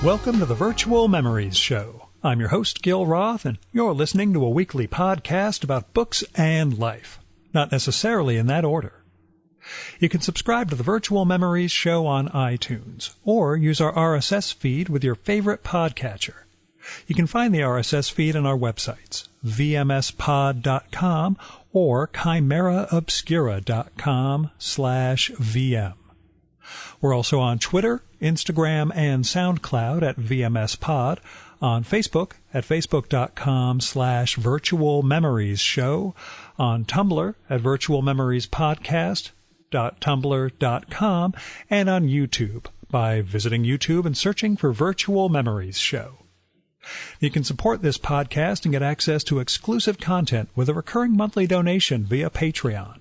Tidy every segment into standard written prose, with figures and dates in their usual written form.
Welcome to the Virtual Memories Show. I'm your host, Gil Roth, and you're listening to a weekly podcast about books and life. Not necessarily in that order. You can subscribe to the Virtual Memories Show on iTunes, or use our RSS feed with your favorite podcatcher. You can find the RSS feed on our websites, vmspod.com or chimeraobscura.com/VM. We're also on Twitter, Instagram, and SoundCloud at VMSPod, on Facebook at facebook.com/virtualmemoriesshow, on Tumblr at virtualmemoriespodcast.tumblr.com, and on YouTube by visiting YouTube and searching for Virtual Memories Show. You can support this podcast and get access to exclusive content with a recurring monthly donation via Patreon.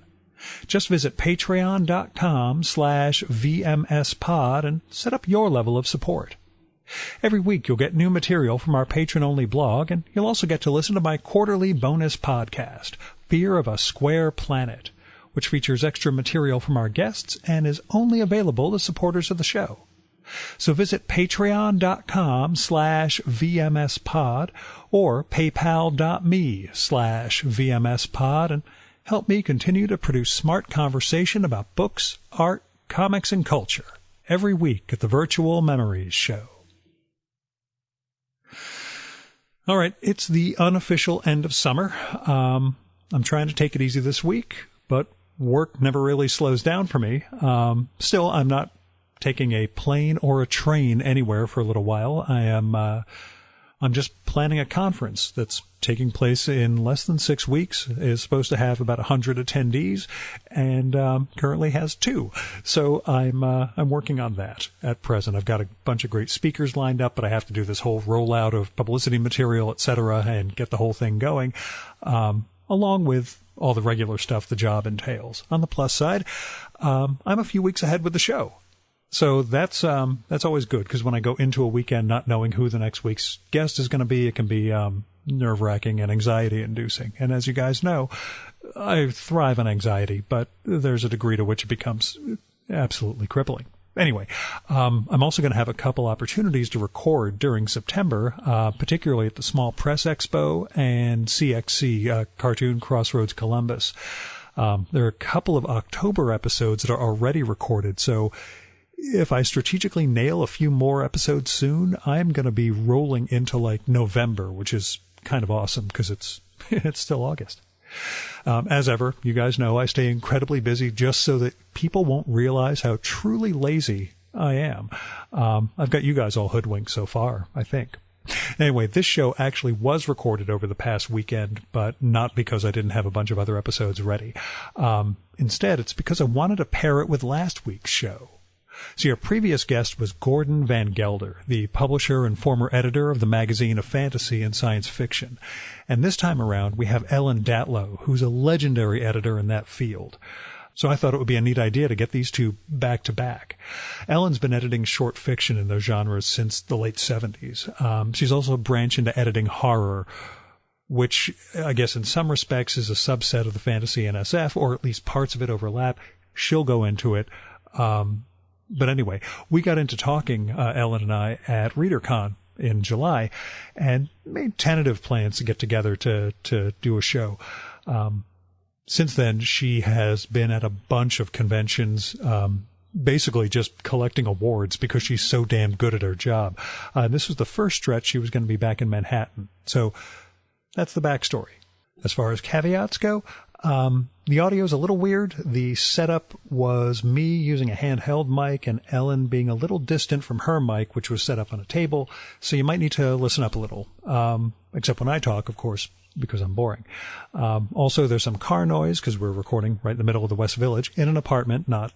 Just visit patreon.com/VMSpod and set up your level of support. Every week you'll get new material from our patron-only blog, and you'll also get to listen to my quarterly bonus podcast, Fear of a Square Planet, which features extra material from our guests and is only available to supporters of the show. So visit patreon.com/VMSpod or paypal.me/VMSpod and help me continue to produce smart conversation about books, art, comics, and culture every week at the Virtual Memories Show. All right, it's the unofficial end of summer. I'm trying to take it easy this week, but work never really slows down for me. Still, I'm not taking a plane or a train anywhere for a little while. I'm just planning a conference that's taking place in less than 6 weeks. Is supposed to have about 100 attendees, and currently has 2. So I'm working on that at present. I've got a bunch of great speakers lined up, but I have to do this whole rollout of publicity material, etc., and get the whole thing going, along with all the regular stuff the job entails. On the plus side, I'm a few weeks ahead with the show. So that's always good, because when I go into a weekend not knowing who the next week's guest is going to be, it can be nerve-wracking and anxiety-inducing. And as you guys know, I thrive on anxiety, but there's a degree to which it becomes absolutely crippling. Anyway, I'm also going to have a couple opportunities to record during September, particularly at the Small Press Expo and CXC, Cartoon Crossroads Columbus. There are a couple of October episodes that are already recorded, so if I strategically nail a few more episodes soon, I'm going to be rolling into like November, which is kind of awesome because it's still August. As ever, you guys know I stay incredibly busy just so that people won't realize how truly lazy I am. I've got you guys all hoodwinked so far, I think. Anyway, this show actually was recorded over the past weekend, but not because I didn't have a bunch of other episodes ready. Instead, it's because I wanted to pair it with last week's show. See, our previous guest was Gordon Van Gelder, the publisher and former editor of the magazine of fantasy and science fiction. And this time around, we have Ellen Datlow, who's a legendary editor in that field. So I thought it would be a neat idea to get these two back to back. Ellen's been editing short fiction in those genres since the late 70s. She's also branched into editing horror, which I guess in some respects is a subset of the fantasy NSF, or at least parts of it overlap. She'll go into it. But anyway, we got into talking, Ellen and I, at ReaderCon in July, and made tentative plans to get together to do a show. Since then, she has been at a bunch of conventions, basically just collecting awards because she's so damn good at her job. This was the first stretch she was going to be back in Manhattan. So that's the backstory. As far as caveats go, the audio's a little weird. The setup was me using a handheld mic and Ellen being a little distant from her mic, which was set up on a table. So you might need to listen up a little, except when I talk, of course, because I'm boring. Also, there's some car noise because we're recording right in the middle of the West Village in an apartment, not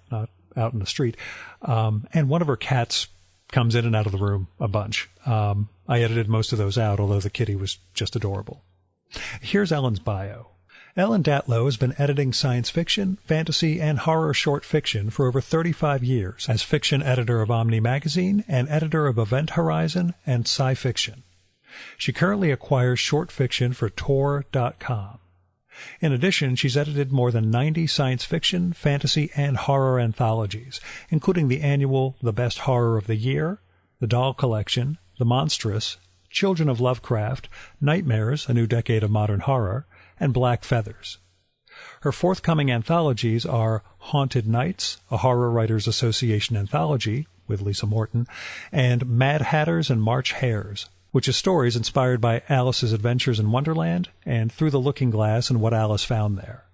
out in the street. And one of her cats comes in and out of the room a bunch. I edited most of those out, although the kitty was just adorable. Here's Ellen's bio. Ellen Datlow has been editing science fiction, fantasy, and horror short fiction for over 35 years as fiction editor of Omni Magazine and editor of Event Horizon and Sci-Fiction. She currently acquires short fiction for Tor.com. In addition, she's edited more than 90 science fiction, fantasy, and horror anthologies, including the annual The Best Horror of the Year, The Doll Collection, The Monstrous, Children of Lovecraft, Nightmares, A New Decade of Modern Horror, and Black Feathers. Her forthcoming anthologies are Haunted Nights, a Horror Writers Association anthology with Lisa Morton, and Mad Hatters and March Hares, which is stories inspired by Alice's adventures in Wonderland and Through the Looking Glass and What Alice Found There.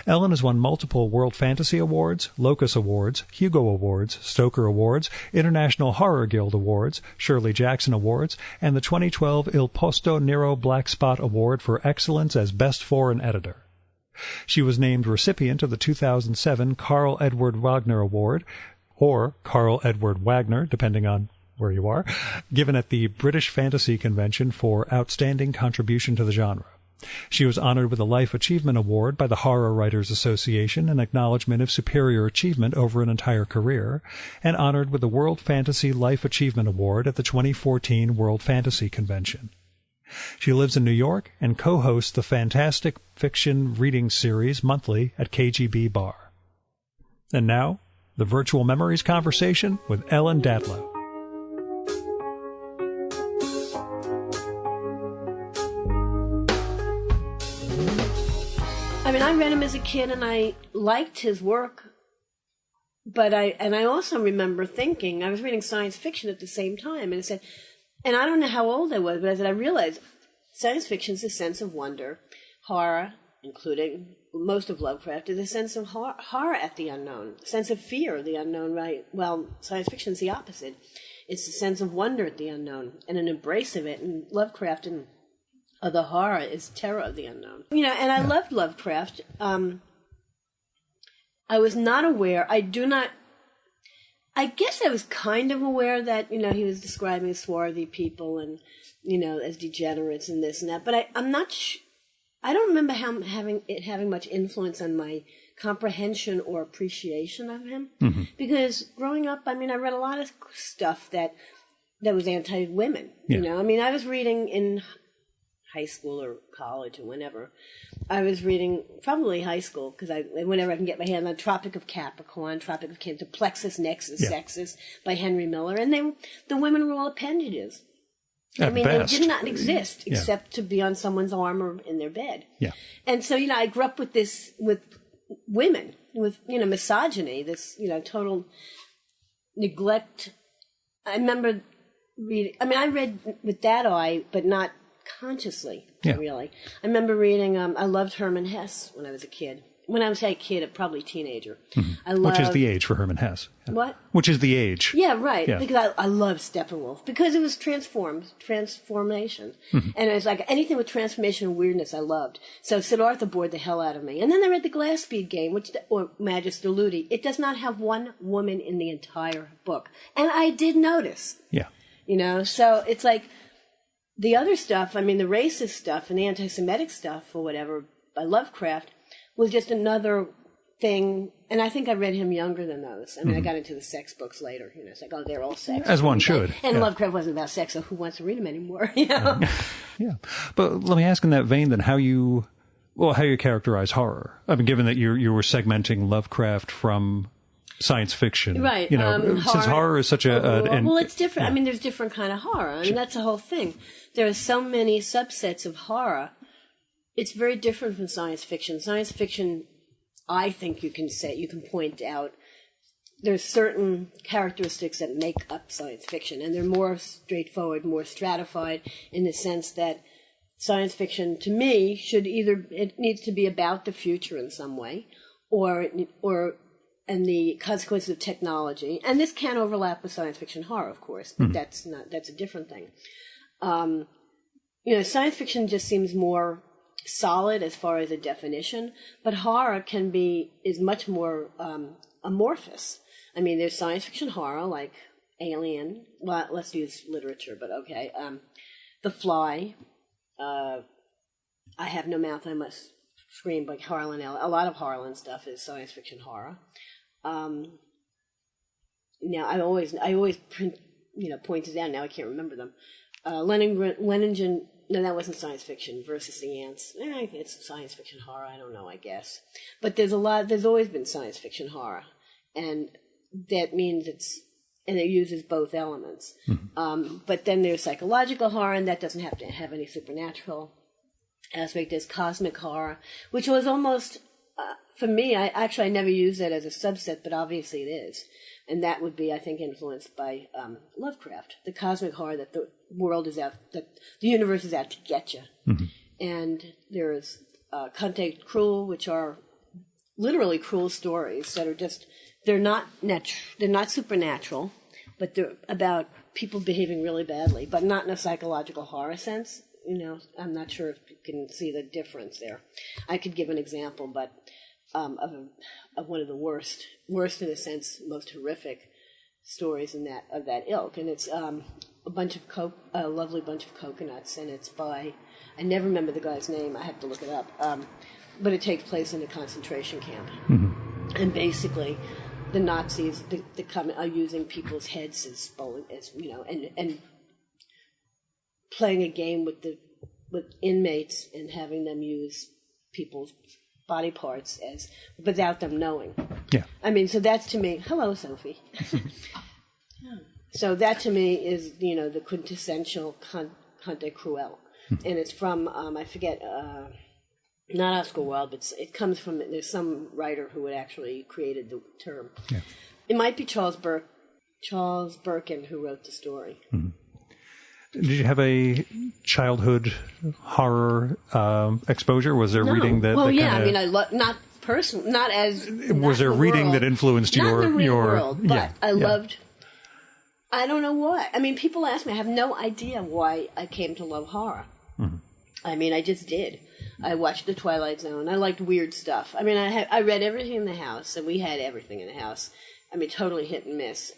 Ellen has won multiple World Fantasy Awards, Locus Awards, Hugo Awards, Stoker Awards, International Horror Guild Awards, Shirley Jackson Awards, and the 2012 Il Posto Nero Black Spot Award for Excellence as Best Foreign Editor. She was named recipient of the 2007 Carl Edward Wagner Award, or Carl Edward Wagner, depending on where you are, given at the British Fantasy Convention for Outstanding Contribution to the Genre. She was honored with a Life Achievement Award by the Horror Writers Association in acknowledgement of superior achievement over an entire career, and honored with the World Fantasy Life Achievement Award at the 2014 World Fantasy Convention. She lives in New York and co-hosts the Fantastic Fiction Reading Series monthly at KGB Bar. And now, the Virtual Memories Conversation with Ellen Datlow. I mean, I read him as a kid and I liked his work, but I also remember thinking, I was reading science fiction at the same time, and I said, and I don't know how old I was, but I said, I realized science fiction is a sense of wonder. Horror, including most of Lovecraft, is a sense of horror at the unknown, a sense of fear of the unknown, right? Well, science fiction is the opposite. It's a sense of wonder at the unknown and an embrace of it, and Lovecraft and the horror is terror of the unknown. You know, and I loved Lovecraft. I was not aware, I guess I was kind of aware that, you know, he was describing swarthy people and, you know, as degenerates and this and that, but I'm not I don't remember having much influence on my comprehension or appreciation of him. Mm-hmm. Because growing up, I mean, I read a lot of stuff that was anti-women, you know. I mean, I was reading in high school or college or whenever. I was reading, probably high school, because whenever I can get my hand on Tropic of Capricorn, Tropic of Cancer, Plexus Nexus Sexus by Henry Miller, and the women were all appendages. At best. They did not exist except to be on someone's arm or in their bed. Yeah. And so, you know, I grew up with women, with, you know, misogyny, this, you know, total neglect. I remember reading, I read with that eye, but not consciously, really. I remember reading, I loved Hermann Hesse when I was a kid. When I was a kid, probably teenager. Mm-hmm. Which is the age for Hermann Hesse. Yeah. What? Which is the age. Yeah, right. Yeah. Because I loved Steppenwolf. Because it was transformation. Mm-hmm. And it was like anything with transformation and weirdness I loved. So Siddhartha bored the hell out of me. And then I read the Glass Speed Game, or Magister Ludi. It does not have one woman in the entire book. And I did notice. Yeah. You know, so it's like the other stuff, I mean, the racist stuff and the anti-Semitic stuff or whatever by Lovecraft was just another thing. And I think I read him younger than those. I mean, I got into the sex books later. You know, it's like, oh, they're all sex. As one should. And Lovecraft wasn't about sex, so who wants to read him anymore? You know? Yeah. But let me ask in that vein then how you characterize horror. I mean, given that you were segmenting Lovecraft from science fiction. Right. You know, since horror is such well, it's different. I mean, there's different kind of horror. I mean, that's the whole thing. There are so many subsets of horror. It's very different from science fiction. Science fiction, I think you can point out, there's certain characteristics that make up science fiction, and they're more straightforward, more stratified, in the sense that science fiction, to me, it needs to be about the future in some way, and the consequences of technology. And this can overlap with science fiction horror, of course, but that's a different thing. You know, science fiction just seems more solid as far as a definition, but horror is much more amorphous. I mean, there's science fiction horror like Alien. Well, let's use literature, but okay. The Fly. I Have No Mouth, I Must Scream by Harlan Ellison. A lot of Harlan stuff is science fiction horror. Now I always point this out. Now I can't remember them. Leningen. No, that wasn't science fiction. Versus the Ants. It's science fiction horror. I don't know. I guess, but there's always been science fiction horror, and that means it's and it uses both elements. But then there's psychological horror, and that doesn't have to have any supernatural aspect. There's cosmic horror, which was almost, for me, I never used that as a subset, but obviously it is. And that would be, I think, influenced by Lovecraft, the cosmic horror that the world is out, that the universe is out to get you. And there's Conte Cruel, which are literally cruel stories that are just, they're not supernatural, but they're about people behaving really badly, but not in a psychological horror sense. You know, I'm not sure if you can see the difference there. I could give an example, but of one of the worst in a sense, most horrific stories of that ilk, and it's a lovely bunch of coconuts, and it's by, I never remember the guy's name. I have to look it up, but it takes place in a concentration camp, and basically, the Nazis are using people's heads as you know, and playing a game with inmates and having them use people's body parts without them knowing. Yeah. I mean, so that's to me. Hello, Sophie. So that to me is, you know, the quintessential Conte Cruel, and it's from I forget, not Oscar Wilde, but it comes from, there's some writer who had actually created the term. Yeah. It might be Charles Birkin who wrote the story. Did you have a childhood horror exposure? Was there reading that? Well, that yeah. kinda, I mean, not personal, not as. Was there reading world. that influenced not your in the real your? world, but I loved. I don't know why. I mean, people ask me. I have no idea why I came to love horror. I mean, I just did. I watched The Twilight Zone. I liked weird stuff. I mean, I read everything in the house, and we had everything in the house. I mean, totally hit and miss.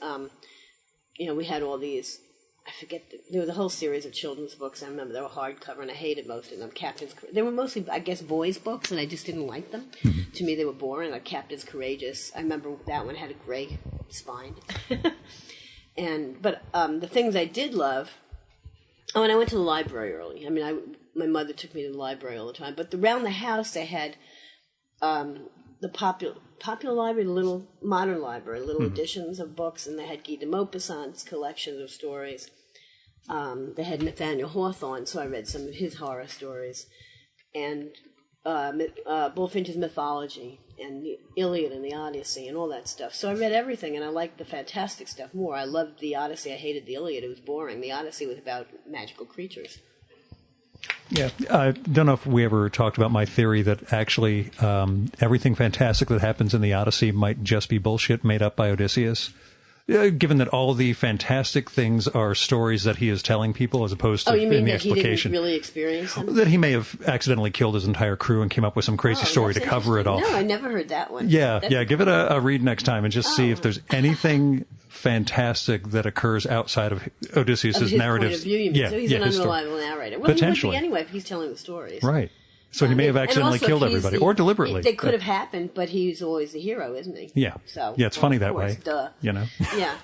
You know, we had all these. I forget. There was a whole series of children's books. I remember they were hardcover, and I hated most of them. They were mostly, I guess, boys' books, and I just didn't like them. To me, they were boring. Like Captain's Courageous. I remember that one had a gray spine. But the things I did love. Oh, and I went to the library early. I mean, my mother took me to the library all the time. But around the house, they had the popular library, the little modern library, little editions of books, and they had Guy de Maupassant's collections of stories. They had Nathaniel Hawthorne, so I read some of his horror stories, and Bullfinch's mythology, and the Iliad and the Odyssey, and all that stuff. So I read everything, and I liked the fantastic stuff more. I loved the Odyssey. I hated the Iliad. It was boring. The Odyssey was about magical creatures. Yeah, I don't know if we ever talked about my theory that actually everything fantastic that happens in the Odyssey might just be bullshit made up by Odysseus. Given that all the fantastic things are stories that he is telling people as opposed to you mean in the that explication. He didn't really experience them? That he may have accidentally killed his entire crew and came up with some crazy story to cover it all. No, I never heard that one. Yeah, give it a read next time and just see if there's anything fantastic that occurs outside of Odysseus' narrative. Point of view, you mean. So he's an unreliable narrator. Well, potentially. He would be anyway if he's telling the stories. Right. So he may have accidentally killed everybody, or deliberately. They could have happened, but he's always the hero, isn't he? Yeah. So yeah, it's funny that way. Duh. You know. Yeah.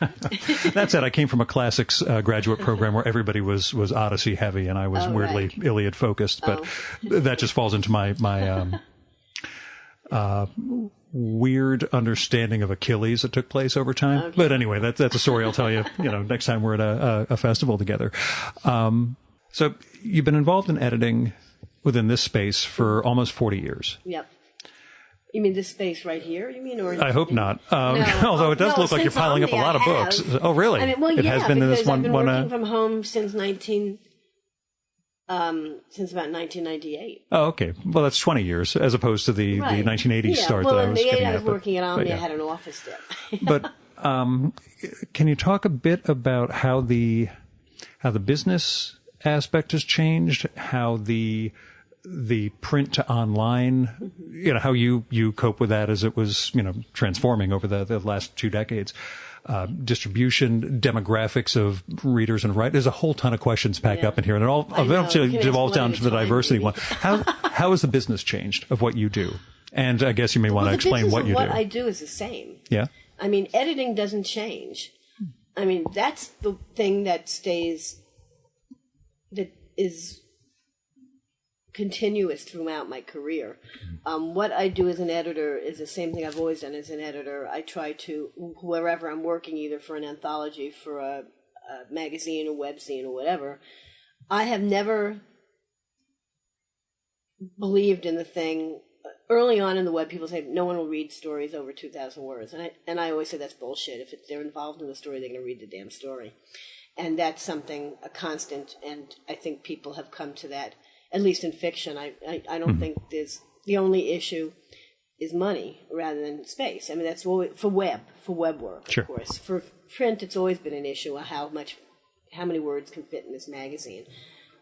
That said, I came from a classics graduate program where everybody was Odyssey heavy, and I was weirdly Iliad focused. But that just falls into my weird understanding of Achilles that took place over time. Okay. But anyway, that's a story I'll tell you. You know, next time we're at a festival together. So you've been involved in editing within this space for almost 40 years. Yep. You mean this space right here? You mean, or I hope not. Although it does look like you're piling up a lot of books. Oh, really? I mean, well, it has been in this one. I've been working from home since about 1998. Oh, okay. Well, that's 20 years as opposed to the 1980s start that I was getting at. I was working at Omni. I had an office there. But can you talk a bit about how the business aspect has changed, how the print to online, you know, how you cope with that as it was, you know, transforming over the last 2 decades, distribution, demographics of readers and writers. There's a whole ton of questions packed up in here, and it all eventually devolves down to the diversity one. How has the business changed of what you do? And I guess you may want to explain what you do. What I do is the same. Yeah. I mean, editing doesn't change. I mean, that's the thing that stays, that is continuous throughout my career. What I do as an editor is the same thing I've always done as an editor. I try to, wherever I'm working, either for an anthology, for a magazine, a webzine, or whatever, I have never believed in the thing. Early on in the web, people say no one will read stories over 2,000 words, and I always say that's bullshit. If they're involved in the story, they're going to read the damn story, and that's something a constant. And I think people have come to that, at least in fiction. I don't think there's the only issue is money rather than space. I mean, that's always, for web work, sure. Of course. For print, it's always been an issue of how many words can fit in this magazine,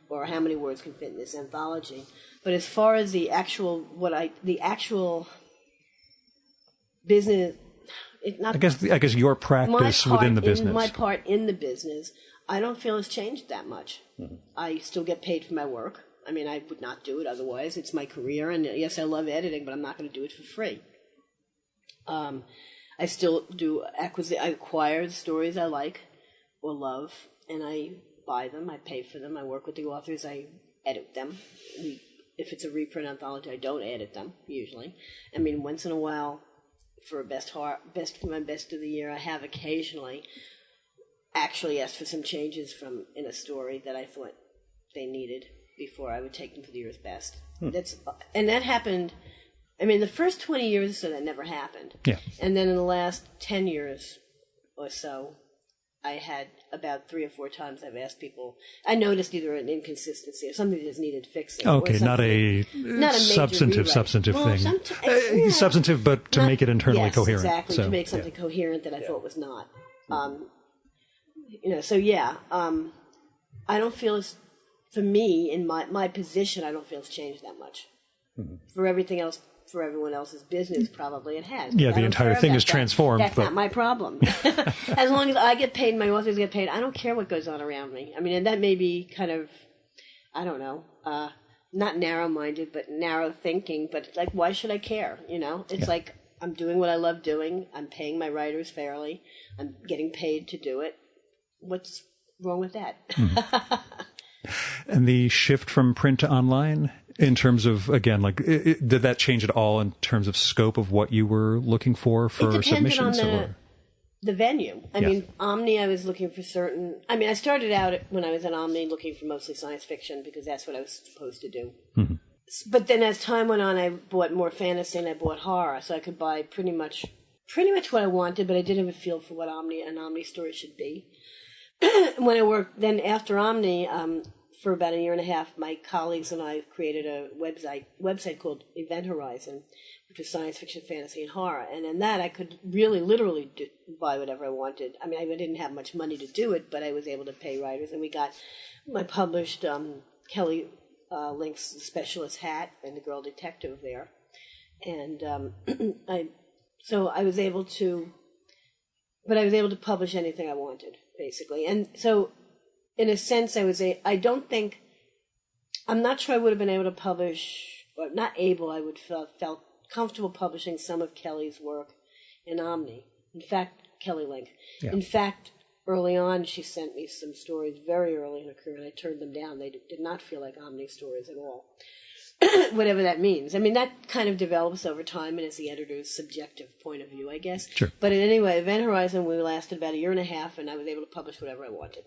or how many words can fit in this anthology. But as far as the actual business, it's not. I guess your practice within the business. My part in the business, I don't feel has changed that much. I still get paid for my work. I mean, I would not do it otherwise. It's my career, and yes, I love editing, but I'm not going to do it for free. I still do I acquire the stories I like or love, and I buy them. I pay for them. I work with the authors. I edit them. If it's a reprint anthology, I don't edit them usually. I mean, once in a while, for my best of the year, I have occasionally actually asked for some changes in a story that I thought they needed before I would take them for the year's best. And that happened. I mean, the first 20 years or so, that never happened. Yeah. And then in the last 10 years or so, I had about 3 or 4 times I've asked people. I noticed either an inconsistency or something that just needed fixing. Okay, not a substantive thing. Substantive, but to make it internally coherent. Exactly, to make something coherent that I thought was not. I don't feel it's, for me, in my position, I don't feel it's changed that much. For everything else, for everyone else's business, probably it has. Yeah, the entire thing is transformed. That's not my problem. As long as I get paid, my authors get paid, I don't care what goes on around me. I mean, and that may be kind of, I don't know, not narrow-minded, but narrow thinking. But like, why should I care? You know, it's like I'm doing what I love doing. I'm paying my writers fairly. I'm getting paid to do it. What's wrong with that? And the shift from print to online, in terms of, again, like, did that change at all in terms of scope of what you were looking for submissions? On the venue. I mean, Omni, I was looking for I started out when I was at Omni looking for mostly science fiction because that's what I was supposed to do. But then as time went on, I bought more fantasy and I bought horror, so I could buy pretty much what I wanted, but I didn't have a feel for what an Omni story should be. When I worked, then after Omni, for about a year and a half, my colleagues and I created a website called Event Horizon, which was science fiction, fantasy, and horror. And in that, I could really, literally buy whatever I wanted. I mean, I didn't have much money to do it, but I was able to pay writers. And I published Kelly Link's Specialist Hat and The Girl Detective there. And I was able to publish anything I wanted, basically. And so, in a sense, I'm not sure I would have been able to publish, or not able, I would felt comfortable publishing some of Kelly's work in Omni. In fact, Kelly Link. Yeah. In fact, early on, she sent me some stories very early in her career, and I turned them down. They did not feel like Omni stories at all. Whatever that means. I mean, that kind of develops over time and is the editor's subjective point of view, I guess. Sure. But anyway, Event Horizon, we lasted about a year and a half, and I was able to publish whatever I wanted.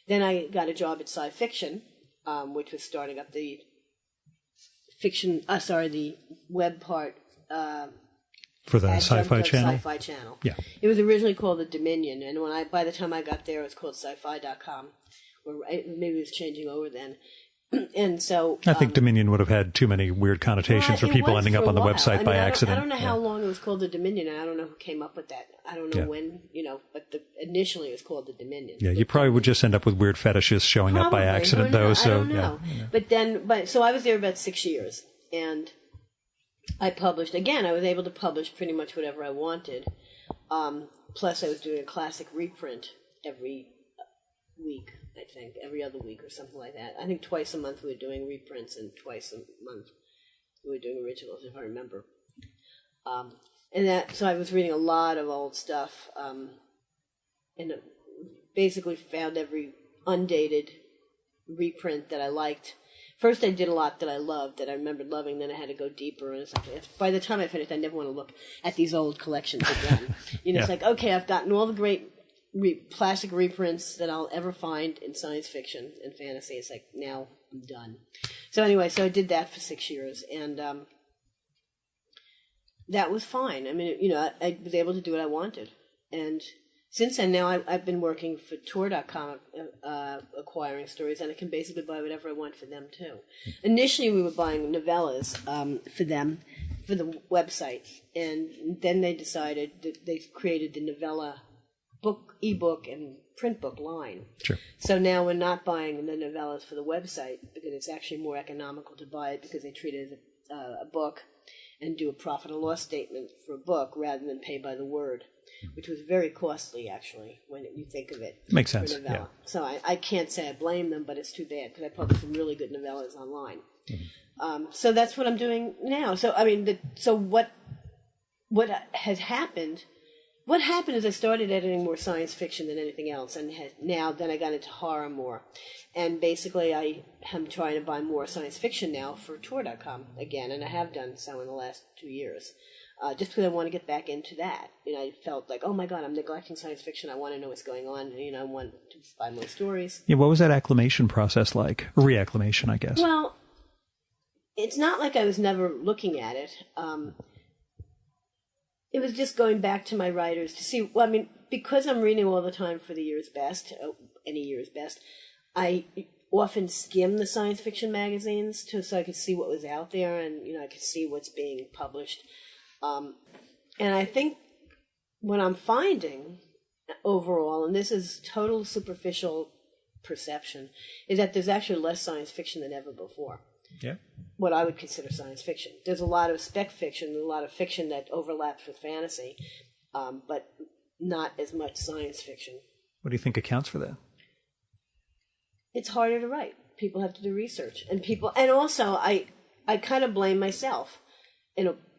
Then I got a job at Sci Fiction, which was starting up the the web part. For the Sci-Fi Channel? Sci-Fi Channel. Yeah. It was originally called the Dominion, and by the time I got there, it was called sci-fi.com, or maybe it was changing over then. And so I think Dominion would have had too many weird connotations for people ending up on the website by accident. I don't know how long it was called the Dominion, and I don't know who came up with that. I don't know when, but initially it was called the Dominion. Yeah, you probably would just end up with weird fetishes showing up by accident, though. So I don't know. Yeah. So I was there about 6 years, and I published. Again, I was able to publish pretty much whatever I wanted. Plus, I was doing a classic reprint every week. I think every other week or something like that. I think twice a month we were doing reprints, and twice a month we were doing originals, if I remember. So I was reading a lot of old stuff, and basically found every undated reprint that I liked. first I did a lot that I loved, that I remembered loving, then I had to go deeper, and it's like, by the time I finished, I never want to look at these old collections again. It's like, okay, I've gotten all the great plastic reprints that I'll ever find in science fiction and fantasy. It's like, now I'm done. So anyway, so I did that for 6 years, and that was fine. I mean, I was able to do what I wanted. And since then, now I've been working for Tor.com, acquiring stories, and I can basically buy whatever I want for them, too. Initially, we were buying novellas for them, for the website, and then they decided that they created the novella book, ebook, and print book line. Sure. So now we're not buying the novellas for the website because it's actually more economical to buy it because they treat it as a book and do a profit and loss statement for a book rather than pay by the word, which was very costly, actually, when you think of it. Makes sense, yeah. So I can't say I blame them, but it's too bad because I publish some really good novellas online. So that's what I'm doing now. So, I mean, what has happened... What happened is I started editing more science fiction than anything else, and then I got into horror more. And basically I am trying to buy more science fiction now for Tor.com again, and I have done so in the last 2 years. Just because I want to get back into that. I felt like, oh my God, I'm neglecting science fiction. I want to know what's going on. I want to buy more stories. Yeah, what was that acclimation process like? Reacclimation, I guess. Well, it's not like I was never looking at it. It was just going back to my writers to see, well, I mean, because I'm reading all the time for the year's best, any year's best, I often skim the science fiction magazines so I could see what was out there and, I could see what's being published. And I think what I'm finding overall, and this is total superficial perception, is that there's actually less science fiction than ever before. Yeah. What I would consider science fiction. There's a lot of spec fiction, a lot of fiction that overlaps with fantasy, but not as much science fiction. What do you think accounts for that? It's harder to write. People have to do research, and also I kind of blame myself,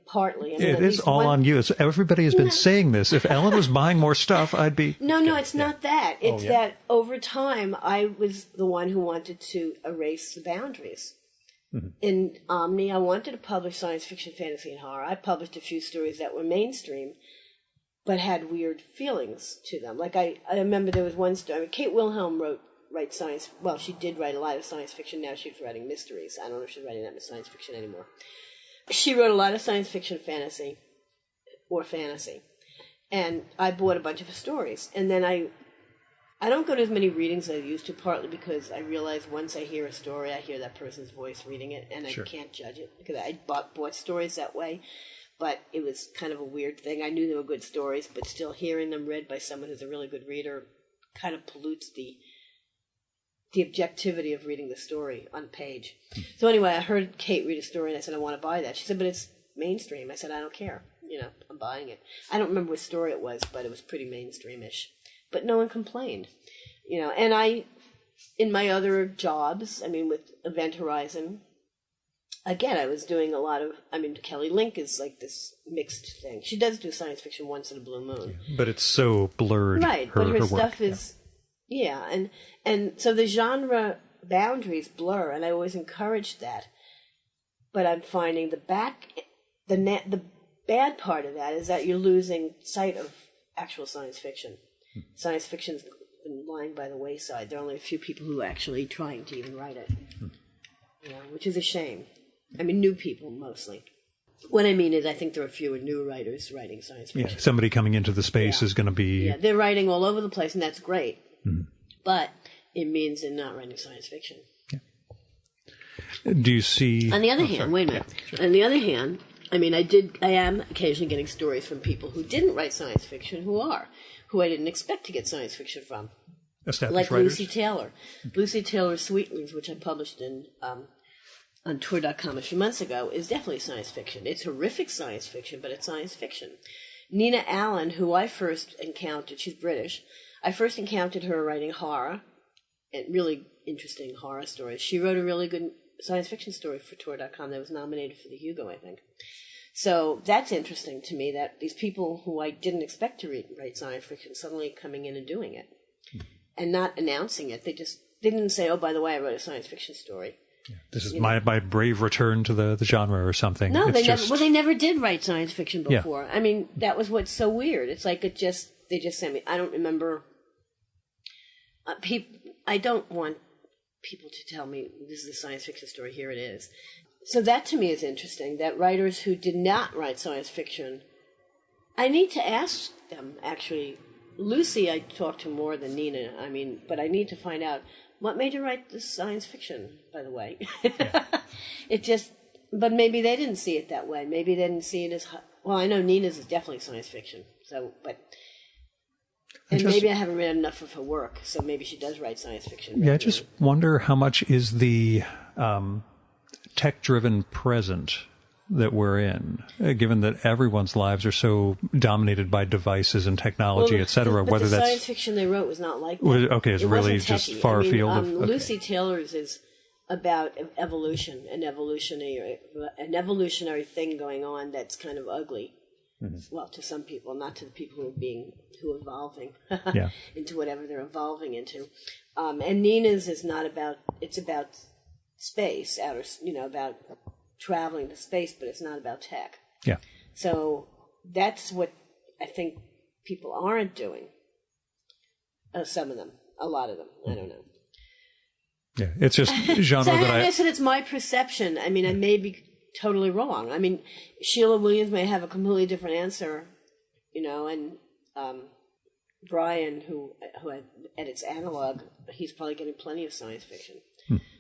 partly. I mean, it is all on you. Everybody has been saying this. If Ellen was buying more stuff, I'd be... No, it's not that. It's that over time, I was the one who wanted to erase the boundaries. Mm-hmm. In Omni, I wanted to publish science fiction, fantasy, and horror. I published a few stories that were mainstream, but had weird feelings to them. Like I remember there was one story. I mean, Kate Wilhelm write science. Well, she did write a lot of science fiction. Now she's writing mysteries. I don't know if she's writing that much science fiction anymore. She wrote a lot of science fiction, fantasy, and I bought a bunch of her stories. And then I don't go to as many readings as I used to, partly because I realize once I hear a story, I hear that person's voice reading it, and I can't judge it, because I bought stories that way, but it was kind of a weird thing. I knew they were good stories, but still hearing them read by someone who's a really good reader kind of pollutes the objectivity of reading the story on page. So anyway, I heard Kate read a story, and I said, I want to buy that. She said, but it's mainstream. I said, I don't care. I'm buying it. I don't remember what story it was, but it was pretty mainstream-ish. But no one complained, and I, in my other jobs, I mean, with Event Horizon, again, I was doing a lot of, Kelly Link is like this mixed thing. She does do science fiction once in a blue moon. But it's so blurred. Right, but her stuff is, and so the genre boundaries blur, and I always encouraged that. But I'm finding the bad part of that is that you're losing sight of actual science fiction. Science fiction's been lying by the wayside. There are only a few people who are actually trying to even write it, which is a shame. I mean, new people mostly. What I mean is I think there are fewer new writers writing science fiction. Yeah, somebody coming into the space is going to be... Yeah, they're writing all over the place, and that's great. Mm-hmm. But it means they're not writing science fiction. Yeah. Do you see... On the other hand, wait a minute. Yeah, sure. On the other hand, I am occasionally getting stories from people who didn't write science fiction who I didn't expect to get science fiction from. Established like writers? Lucy Taylor. Lucy Taylor's Sweetlings, which I published on Tor.com a few months ago, is definitely science fiction. It's horrific science fiction, but it's science fiction. Nina Allen, who I first encountered, she's British, I first encountered her writing horror, and really interesting horror stories. She wrote a really good science fiction story for Tor.com that was nominated for the Hugo, I think. So that's interesting to me, that these people who I didn't expect to write science fiction suddenly coming in and doing it and not announcing it. They didn't say, oh, by the way, I wrote a science fiction story. This is my brave return to the genre or something. No, It's they never did write science fiction before. Yeah. I mean, that was what's so weird. It's like they just sent me. I don't remember. I don't want people to tell me this is a science fiction story. Here it is. So that to me is interesting. That writers who did not write science fiction, I need to ask them. Actually, Lucy, I talk to more than Nina. I mean, but I need to find out. What made you write this science fiction, by the way? Yeah. But maybe they didn't see it that way. Maybe they didn't see it as, well, I know Nina's is definitely science fiction. Maybe I haven't read enough of her work, so maybe she does write science fiction. Yeah, I just wonder how much is the tech-driven present that we're in, given that everyone's lives are so dominated by devices and technology, et cetera. But whether the that's science fiction they wrote was not like that. Okay, it's really just far afield. Lucy Taylor's is about evolution, an evolutionary thing going on that's kind of ugly. Mm-hmm. Well, to some people, not to the people who are evolving into whatever they're evolving into. And Nina's is not about. It's about space, about traveling to space, but it's not about tech. Yeah. So that's what I think people aren't doing. Some of them, a lot of them, I don't know. Yeah, it's just genre so that I said it's my perception. I mean, I may be totally wrong. I mean, Sheila Williams may have a completely different answer, and Brian, who edits Analog, he's probably getting plenty of science fiction.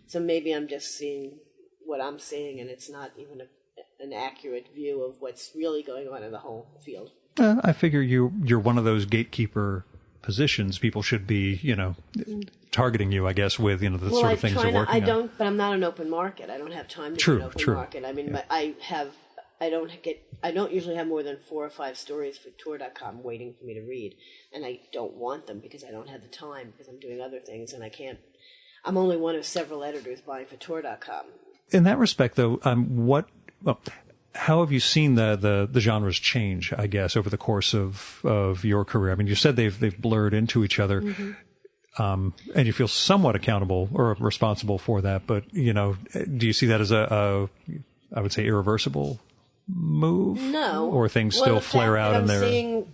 So maybe I'm just seeing what I'm seeing, and it's not even an accurate view of what's really going on in the whole field. I figure you're one of those gatekeeper positions. People should be, targeting you, I guess, with the sort of things you're working on. But I'm not an open market. I don't have time to be an open market. I mean, I don't usually have more than 4 or 5 stories for Tor.com waiting for me to read, and I don't want them because I don't have the time because I'm doing other things and I can't. I'm only one of several editors buying for Tor.com. In that respect, though, how have you seen the genres change, I guess, over the course of your career? I mean, you said they've blurred into each other, and you feel somewhat accountable or responsible for that. But do you see that as I would say, irreversible move? No, or things still flare out in there. I'm seeing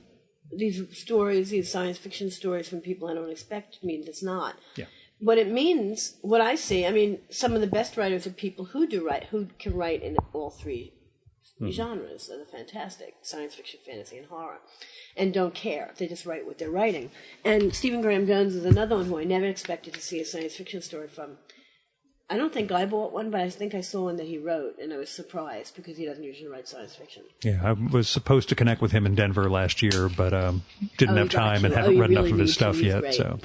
these stories, these science fiction stories from people I don't expect. Means it's not. Yeah. What it means, what I see, I mean, some of the best writers are people who can write in all 3 genres. They're fantastic: science fiction, fantasy, and horror, and don't care. They just write what they're writing. And Stephen Graham Jones is another one who I never expected to see a science fiction story from. I don't think I bought one, but I think I saw one that he wrote, and I was surprised because he doesn't usually write science fiction. Yeah, I was supposed to connect with him in Denver last year, but didn't have time and haven't read enough of his stuff yet. Great. So,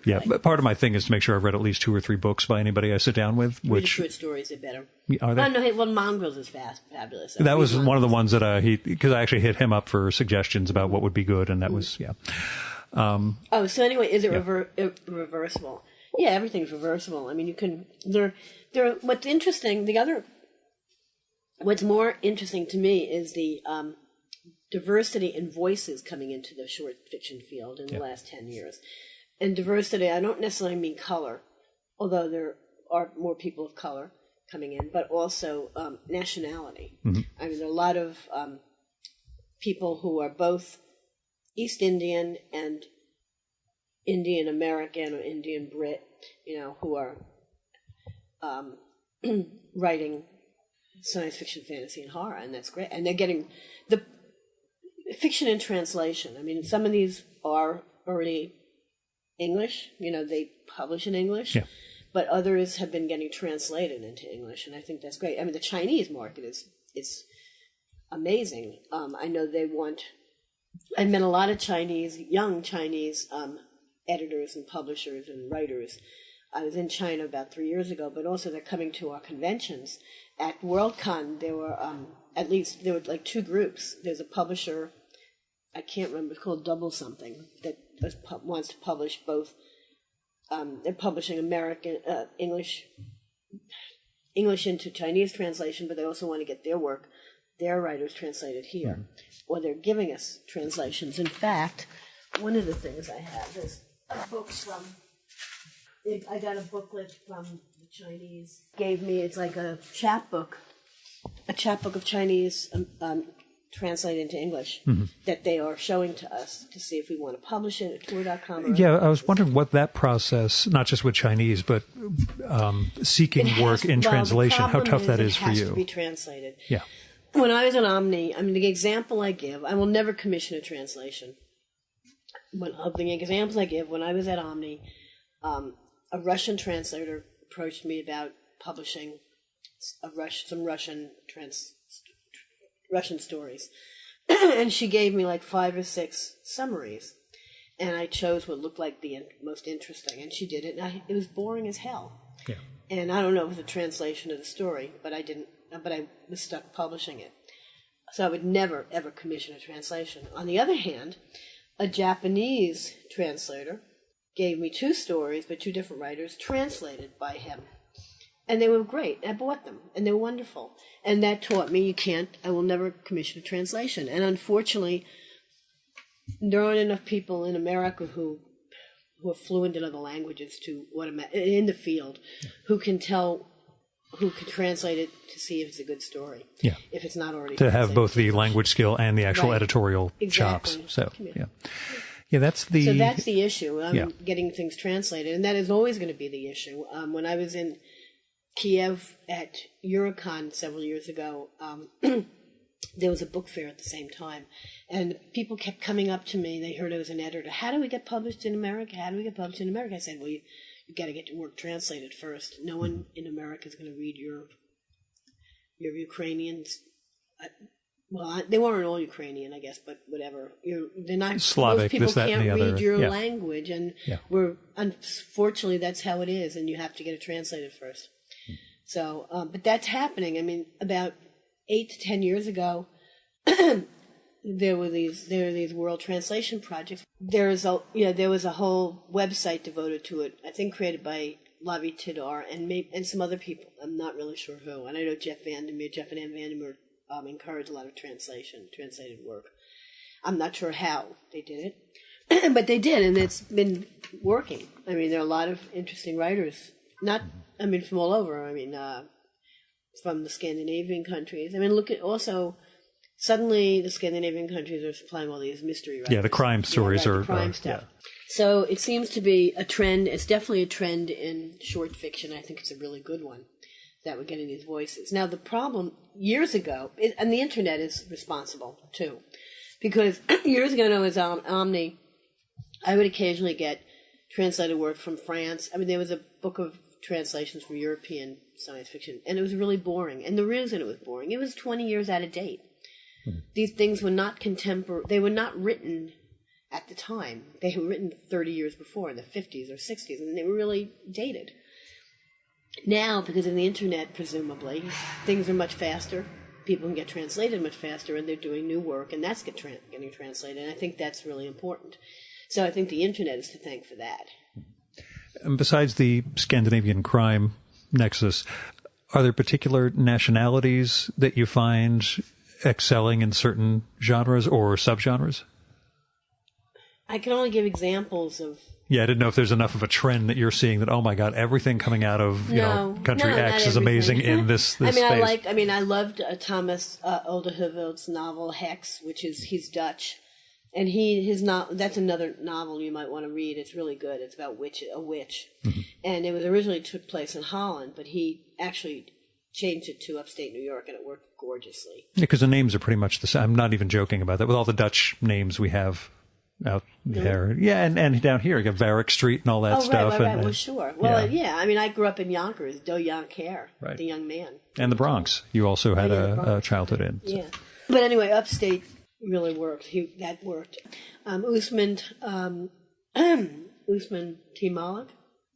yeah, but part of my thing is to make sure I've read at least 2 or 3 books by anybody I sit down with. Which short stories are better. Are they? Oh no, well, Mongrels is fabulous. That was one of the ones that because I actually hit him up for suggestions about what would be good, and that was so anyway, is it reversible? Yeah, everything's reversible. I mean, you can. What's interesting? What's more interesting to me is the diversity in voices coming into the short fiction field in the last 10 years. And diversity, I don't necessarily mean color, although there are more people of color coming in, but also nationality. Mm-hmm. I mean, there are a lot of people who are both East Indian and Indian American or Indian Brit, who are writing science fiction, fantasy, and horror, and that's great. And they're getting the fiction in translation. I mean, some of these are already English, they publish in English, but others have been getting translated into English, and I think that's great. I mean, the Chinese market is amazing. I know I met a lot of young Chinese editors and publishers and writers. I was in China about 3 years ago, but also they're coming to our conventions. At WorldCon, there were like 2 groups. There's a publisher, I can't remember, it's called Double Something, that wants to publish both. They're publishing American English into Chinese translation, but they also want to get their writers translated here, or they're giving us translations. In fact, one of the things I have is a book I got a booklet from the Chinese gave me. It's like a chapbook of Chinese translated into English that they are showing to us to see if we want to publish it at tour.com. Yeah, I was wondering what that process, not just with Chinese, but seeking work in translation, how tough that is for you. It has to be translated. Yeah. When I was at Omni, the example I give, I will never commission a translation. Of the examples I give, when I was at Omni, a Russian translator approached me about publishing some Russian stories. And she gave me like 5 or 6 summaries. And I chose what looked like the most interesting. And she did it. And it was boring as hell. Yeah. And I don't know if it was a translation of the story, but I was stuck publishing it. So I would never, ever commission a translation. On the other hand, a Japanese translator gave me 2 stories by 2 different writers translated by him. And they were great. I bought them, and they were wonderful. And that taught me I will never commission a translation. And unfortunately, there aren't enough people in America who are fluent in other languages in the field, who can translate it to see if it's a good story. Yeah. If it's not already to have both the language skill and the actual editorial chops. So, yeah. Yeah, that's the issue. Getting things translated, and that is always going to be the issue. When I was in Kiev at Eurocon several years ago, there was a book fair at the same time, and people kept coming up to me. They heard I was an editor. How do we get published in America? How do we get published in America? I said, well, you've got to get your work translated first. No one in America is going to read your Ukrainians. Well, they weren't all Ukrainian, I guess, but whatever. They're not Slavic. Most people can't read your yeah. language, and unfortunately that's how it is, and you have to get it translated first. So, but that's happening. About 8 to 10 years ago, there were these world translation projects. There was a whole website devoted to it. I think created by Lavi Tidar and some other people. I'm not really sure who. And I know Jeff and Ann Vandermeer encourage a lot of translated work. I'm not sure how they did it, but they did, and it's been working. There are a lot of interesting writers, from all over. From the Scandinavian countries. Look at also, suddenly the Scandinavian countries are supplying all these mystery writers. Yeah, the crime stories the crime stuff. Yeah. So it seems to be a trend. It's definitely a trend in short fiction. I think it's a really good one, that we're getting these voices. Now, the problem years ago, and the internet is responsible too, because years ago when I was on Omni, I would occasionally get translated work from France. There was a book of translations from European science fiction, and it was really boring. And the reason it was boring, it was 20 years out of date. These things were not contemporary. They were not written at the time. They were written 30 years before, in the 50s or 60s, and they were really dated. Now, because of the internet, presumably, things are much faster. People can get translated much faster, and they're doing new work, and that's getting translated. And I think that's really important. So I think the internet is to thank for that. And besides the Scandinavian crime nexus, are there particular nationalities that you find excelling in certain genres or subgenres? I can only give examples of... Yeah, I didn't know if there's enough of a trend that you're seeing that, oh my God, everything coming out of country X is amazing in this space. I loved Thomas Oldehoveld's novel Hex, he's Dutch. And that's another novel you might want to read. It's really good. It's about a witch. Mm-hmm. And it was originally took place in Holland, but he actually changed it to upstate New York, and it worked gorgeously. Yeah, because the names are pretty much the same. I'm not even joking about that. With all the Dutch names we have out there. Yeah, and down here, you got Varick Street and all that stuff. Right. Well, sure. Well, I grew up in Yonkers, Do Yonker, right. The young man. And the Bronx. You also had a childhood in. So. Yeah. But anyway, upstate really worked. That worked. Usman T. Malik,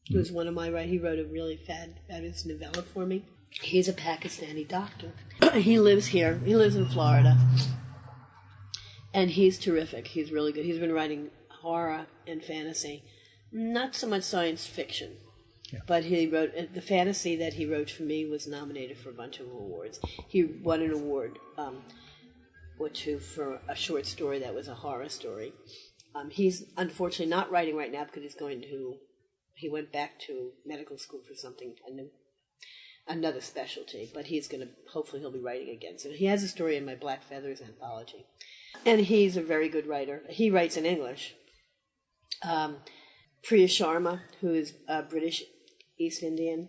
who's one of my he wrote a really fabulous novella for me. He's a Pakistani doctor. He lives here. He lives in Florida. And he's terrific. He's really good. He's been writing horror and fantasy. Not so much science fiction. Yeah. But he wrote the fantasy that he wrote for me was nominated for a bunch of awards. He won an award or two for a short story that was a horror story. He's unfortunately not writing right now because he went back to medical school for something, another specialty, but hopefully he'll be writing again. So he has a story in my Black Feathers anthology. And he's a very good writer. He writes in English. Priya Sharma, who is British East Indian,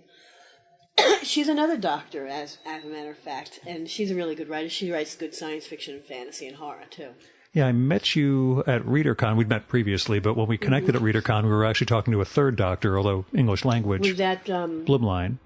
she's another doctor, as a matter of fact, and she's a really good writer. She writes good science fiction and fantasy and horror, too. Yeah, I met you at ReaderCon. We'd met previously, but when we connected at ReaderCon, we were actually talking to a third doctor, although English language. Was that... Blumlein.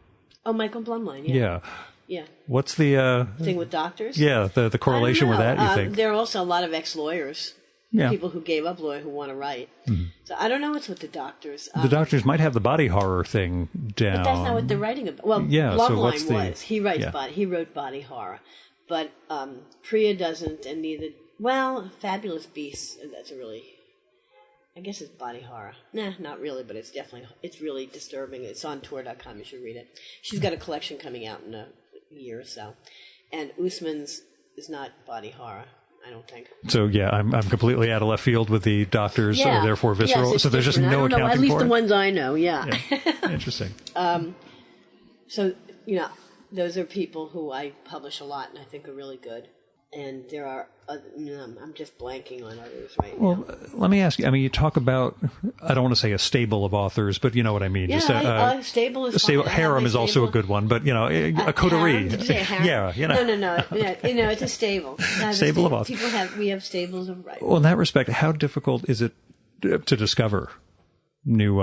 Oh, Michael Blumlein, Yeah. Yeah. What's the... thing with doctors? Yeah, the correlation with that, you think? There are also a lot of ex-lawyers, Yeah. people who gave up law who want to write. Mm-hmm. So I don't know what's with the doctors. The doctors might have the body horror thing down. But that's not what they're writing about. Well, yeah, Blumlein so was. He wrote body horror. But Priya doesn't, and neither... Well, Fabulous Beasts, that's a really... I guess it's body horror. Nah, not really, but it's really disturbing. It's on Tor.com. You should read it. She's got a collection coming out in a year or so. And Usman's is not body horror, I don't think. So, yeah, I'm completely out of left field with the doctors, therefore visceral. Yes, so there's just no accounting for it? At least the ones I know, yeah. Interesting. So, those are people who I publish a lot and I think are really good. And there are other, I'm just blanking on others right now. Well, let me ask you, you talk about, I don't want to say a stable of authors, but you know what I mean. Yeah, just stable is fine. Harem is also a good one, but, a coterie. Did you say harem? Yeah, No. It's a stable. Stable of authors. We have stables of writers. Well, in that respect, how difficult is it to discover new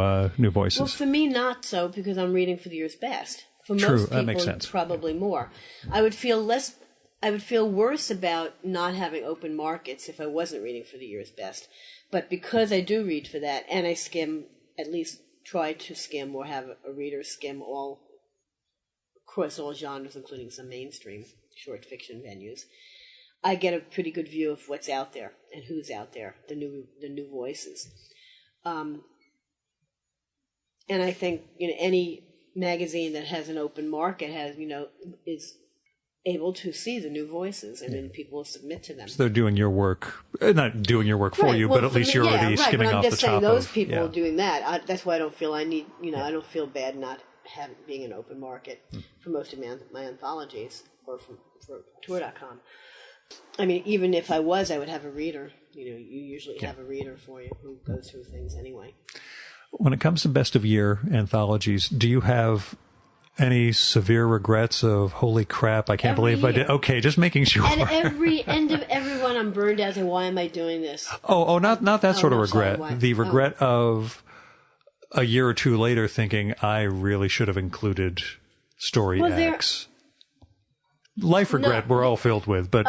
voices? Well, for me, not so, because I'm reading for the year's best. For most True, people, that makes sense. Probably more. I would feel worse about not having open markets if I wasn't reading for the year's best. But because I do read for that, and I skim, at least try to skim or have a reader skim across all genres, including some mainstream short fiction venues, I get a pretty good view of what's out there and who's out there, the new voices. And I think any magazine that has an open market is able to see the new voices, and then people will submit to them. So they're doing your work, not doing your work for you, but at least you're already skimming off the top of... I'm just saying those people doing that. That's why I don't feel I need, I don't feel bad not being an open market for most of my anthologies or for Tor.com. Even if I was, I would have a reader. You usually have a reader for you who goes through things anyway. When it comes to best of year anthologies, do you have any severe regrets of, holy crap, I can't believe I did? Okay, just making sure. At every end of everyone, I'm burned out. Why am I doing this? Not that sort of regret. Sorry, the regret of a year or two later thinking, I really should have included story X. Life regret we're all filled with, but,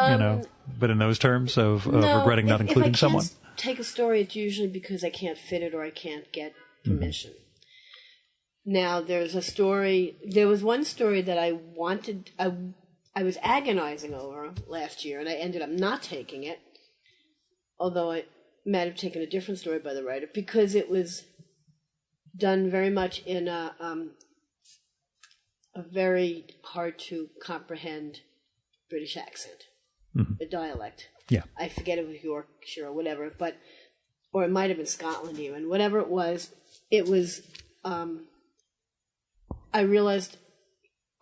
but in those terms of regretting not including someone. If I can't take a story, it's usually because I can't fit it or I can't get permission. Now, there was one story that I was agonizing over last year, and I ended up not taking it, although I might have taken a different story by the writer, because it was done very much in a very hard-to-comprehend British accent, a dialect. Yeah. I forget if it was Yorkshire or whatever, or it might have been Scotland even. Whatever it was, I realized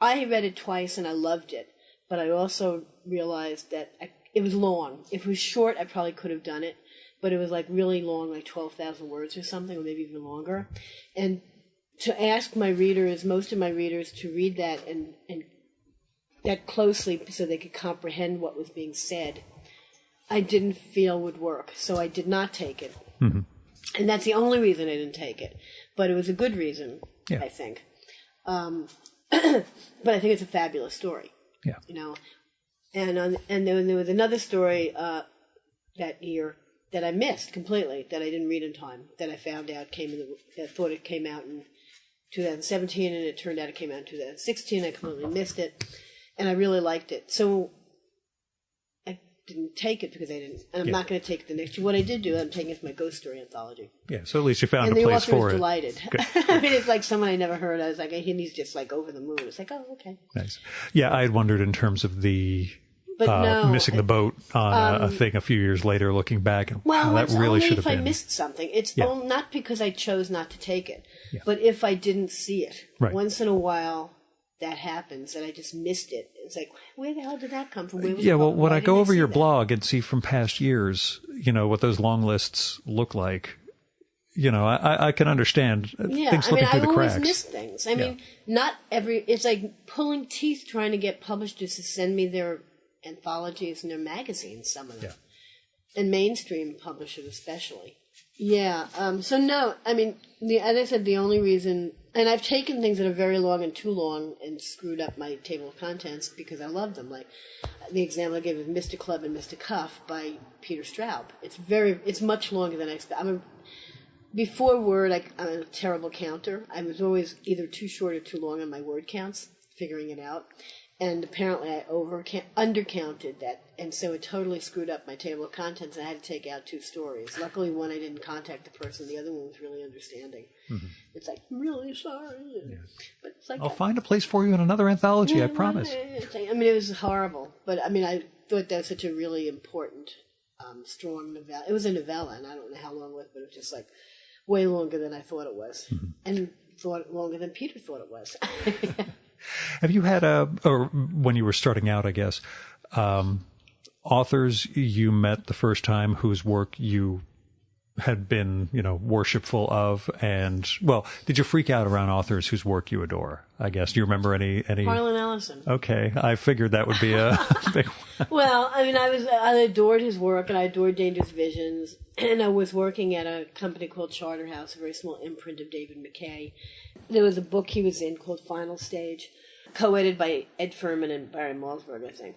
I read it twice and I loved it, but I also realized that it was long. If it was short, I probably could have done it, but it was really long, 12,000 words or something, or maybe even longer. And to ask most of my readers, to read that and that closely so they could comprehend what was being said, I didn't feel would work, so I did not take it. Mm-hmm. And that's the only reason I didn't take it. But it was a good reason, I think. But I think it's a fabulous story. Yeah. And then there was another story that year that I missed completely, that I didn't read in time, that I found out I thought it came out in 2017, and it turned out it came out in 2016. I completely missed it, and I really liked it. So I didn't take it because I didn't, and I'm not going to take it the next year. What I did do, I'm taking it for my ghost story anthology. Yeah, so at least you found a place for it. And the author was delighted. It's like someone I never heard. I was like, he's just over the moon. It's like, oh, okay. Nice. Yeah, I had wondered in terms of the missing the boat on a thing a few years later, looking back. Well, that really should have been. If I missed something. It's not because I chose not to take it, but if I didn't see it. Right. Once in a while, that happens, and I just missed it. It's like, where the hell did that come from? Yeah, well, when I go over your blog and see from past years, what those long lists look like, I can understand things slipping through the cracks. I always miss things. I mean, it's like pulling teeth trying to get publishers to send me their anthologies and their magazines, some of them. Yeah. And mainstream publishers especially. Yeah. So no, I mean, as I said, the only reason, and I've taken things that are very long and too long and screwed up my table of contents because I love them. Like the example I gave of Mr. Club and Mr. Cuff by Peter Straub. It's much longer than I expected. Before Word, I'm a terrible counter. I was always either too short or too long on my word counts, figuring it out. And apparently I undercounted that, and so it totally screwed up my table of contents. I had to take out 2 stories. Luckily, one I didn't contact the person. The other one was really understanding. Mm-hmm. It's like, I'm really sorry. Yeah. But it's like, I'll find a place for you in another anthology, I promise. I mean, it was horrible. But, I mean, I thought that was such a really important, strong novella. It was a novella, and I don't know how long it was, but it was just like way longer than I thought it was. Mm-hmm. And thought longer than Peter thought it was. Have you had or when you were starting out, I guess, authors you met the first time whose work you had been, worshipful of? And, well, did you freak out around authors whose work you adore, I guess? Do you remember any? Harlan Ellison. Okay. I figured that would be a big one. Well, I mean, I adored his work, and I adored Dangerous Visions. And I was working at a company called Charterhouse, a very small imprint of David McKay. There was a book he was in called Final Stage, co-edited by Ed Furman and Barry Malzberg, I think.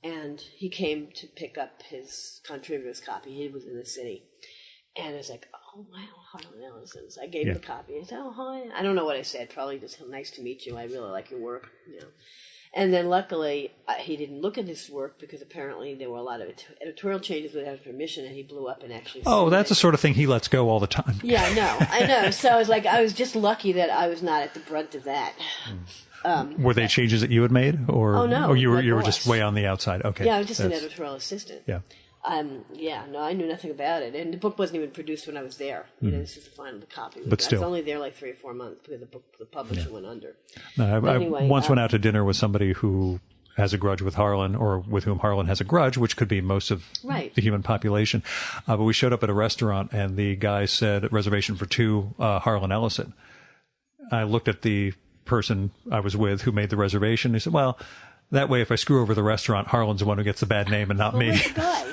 And he came to pick up his contributor's copy. He was in the city. And I was like, oh, wow, Harlan Ellison. So I gave him the copy. He said, oh, hi. I don't know what I said. Probably just, nice to meet you. I really like your work, And then luckily, he didn't look at his work because apparently there were a lot of editorial changes without his permission, and he blew up and actually... Oh, that's the sort of thing he lets go all the time. Yeah, I know. So I was just lucky that I was not at the brunt of that. Were they changes that you had made? Or you were just way on the outside? Okay. Yeah, I was just an editorial assistant. Yeah. I knew nothing about it. And the book wasn't even produced when I was there. This is the final copy. But still. I was only there like 3 or 4 months because the publisher went under. No, I once went out to dinner with somebody who has a grudge with Harlan, or with whom Harlan has a grudge, which could be most of the human population. But we showed up at a restaurant, and the guy said, reservation for 2, Harlan Ellison. I looked at the person I was with who made the reservation. He said, well, that way if I screw over the restaurant, Harlan's the one who gets the bad name and not me. The guy?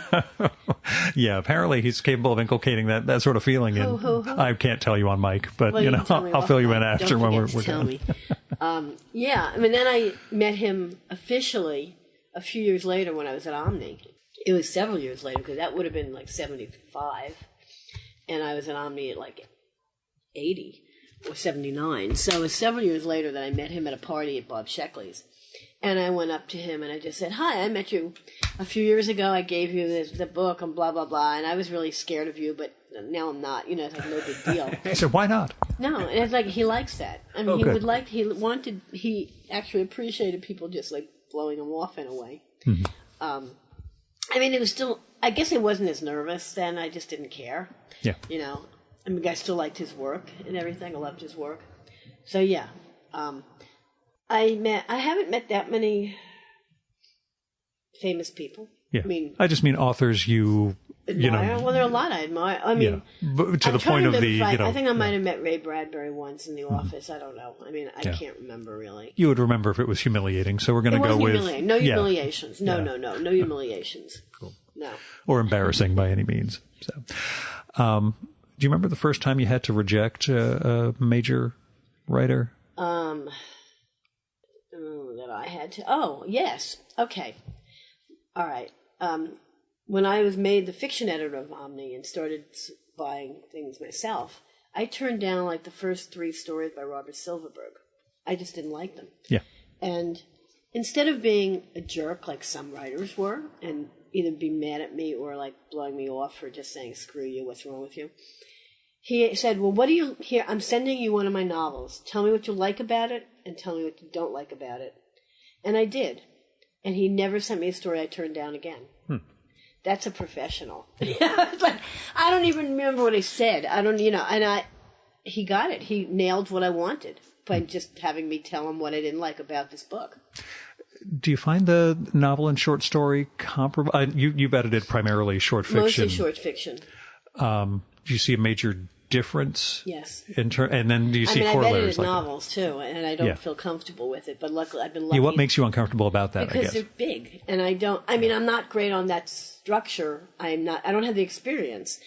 Yeah, apparently he's capable of inculcating that sort of feeling. And I can't tell you on mic, but I'll fill you in after when we're done. Me. Then I met him officially a few years later when I was at Omni. It was several years later because that would have been like 75, and I was at Omni at like 80 or 79. So it was several years later that I met him at a party at Bob Sheckley's. And I went up to him and I just said, hi, I met you a few years ago. I gave you the book and blah, blah, blah. And I was really scared of you, but now I'm not. It's like no big deal. I said, why not? No, and it's like he likes that. I mean, he actually appreciated people just like blowing him off in a way. Mm-hmm. I mean, it was still, I guess I wasn't as nervous then. I just didn't care. Yeah. I mean, I still liked his work and everything. I loved his work. So, yeah. I haven't met that many famous people. Yeah. I just mean authors you admire. Well, there are a lot I admire. I mean, but to the point of the, I think I might have met Ray Bradbury once in the office. I don't know. I mean, I can't remember really. You would remember if it was humiliating. So we're going to go with no humiliations. No humiliations. Cool. No. Or embarrassing by any means. So, do you remember the first time you had to reject a major writer? That I had to. Oh, yes. Okay. All right. When I was made the fiction editor of Omni and started buying things myself, I turned down like the first 3 stories by Robert Silverberg. I just didn't like them. Yeah. And instead of being a jerk like some writers were, and either be mad at me or like blowing me off for just saying, screw you, what's wrong with you? He said, well, what do you, here, I'm sending you one of my novels. Tell me what you like about it and tell me what you don't like about it. And I did. And he never sent me a story I turned down again. That's a professional. It's like, I don't even remember what he said. I don't, he got it. He nailed what I wanted. by just having me tell him what I didn't like about this book. Do you find the novel and short story comparable? You've edited primarily short fiction. Mostly short fiction. Do you see a major difference? Yes. And then do you see I've corollaries edited like novels too, and I don't feel comfortable with it. But luckily, I've been lucky. Yeah, what makes you uncomfortable about that? Because I guess they're big, and I'm not great on that structure. I don't have the experience.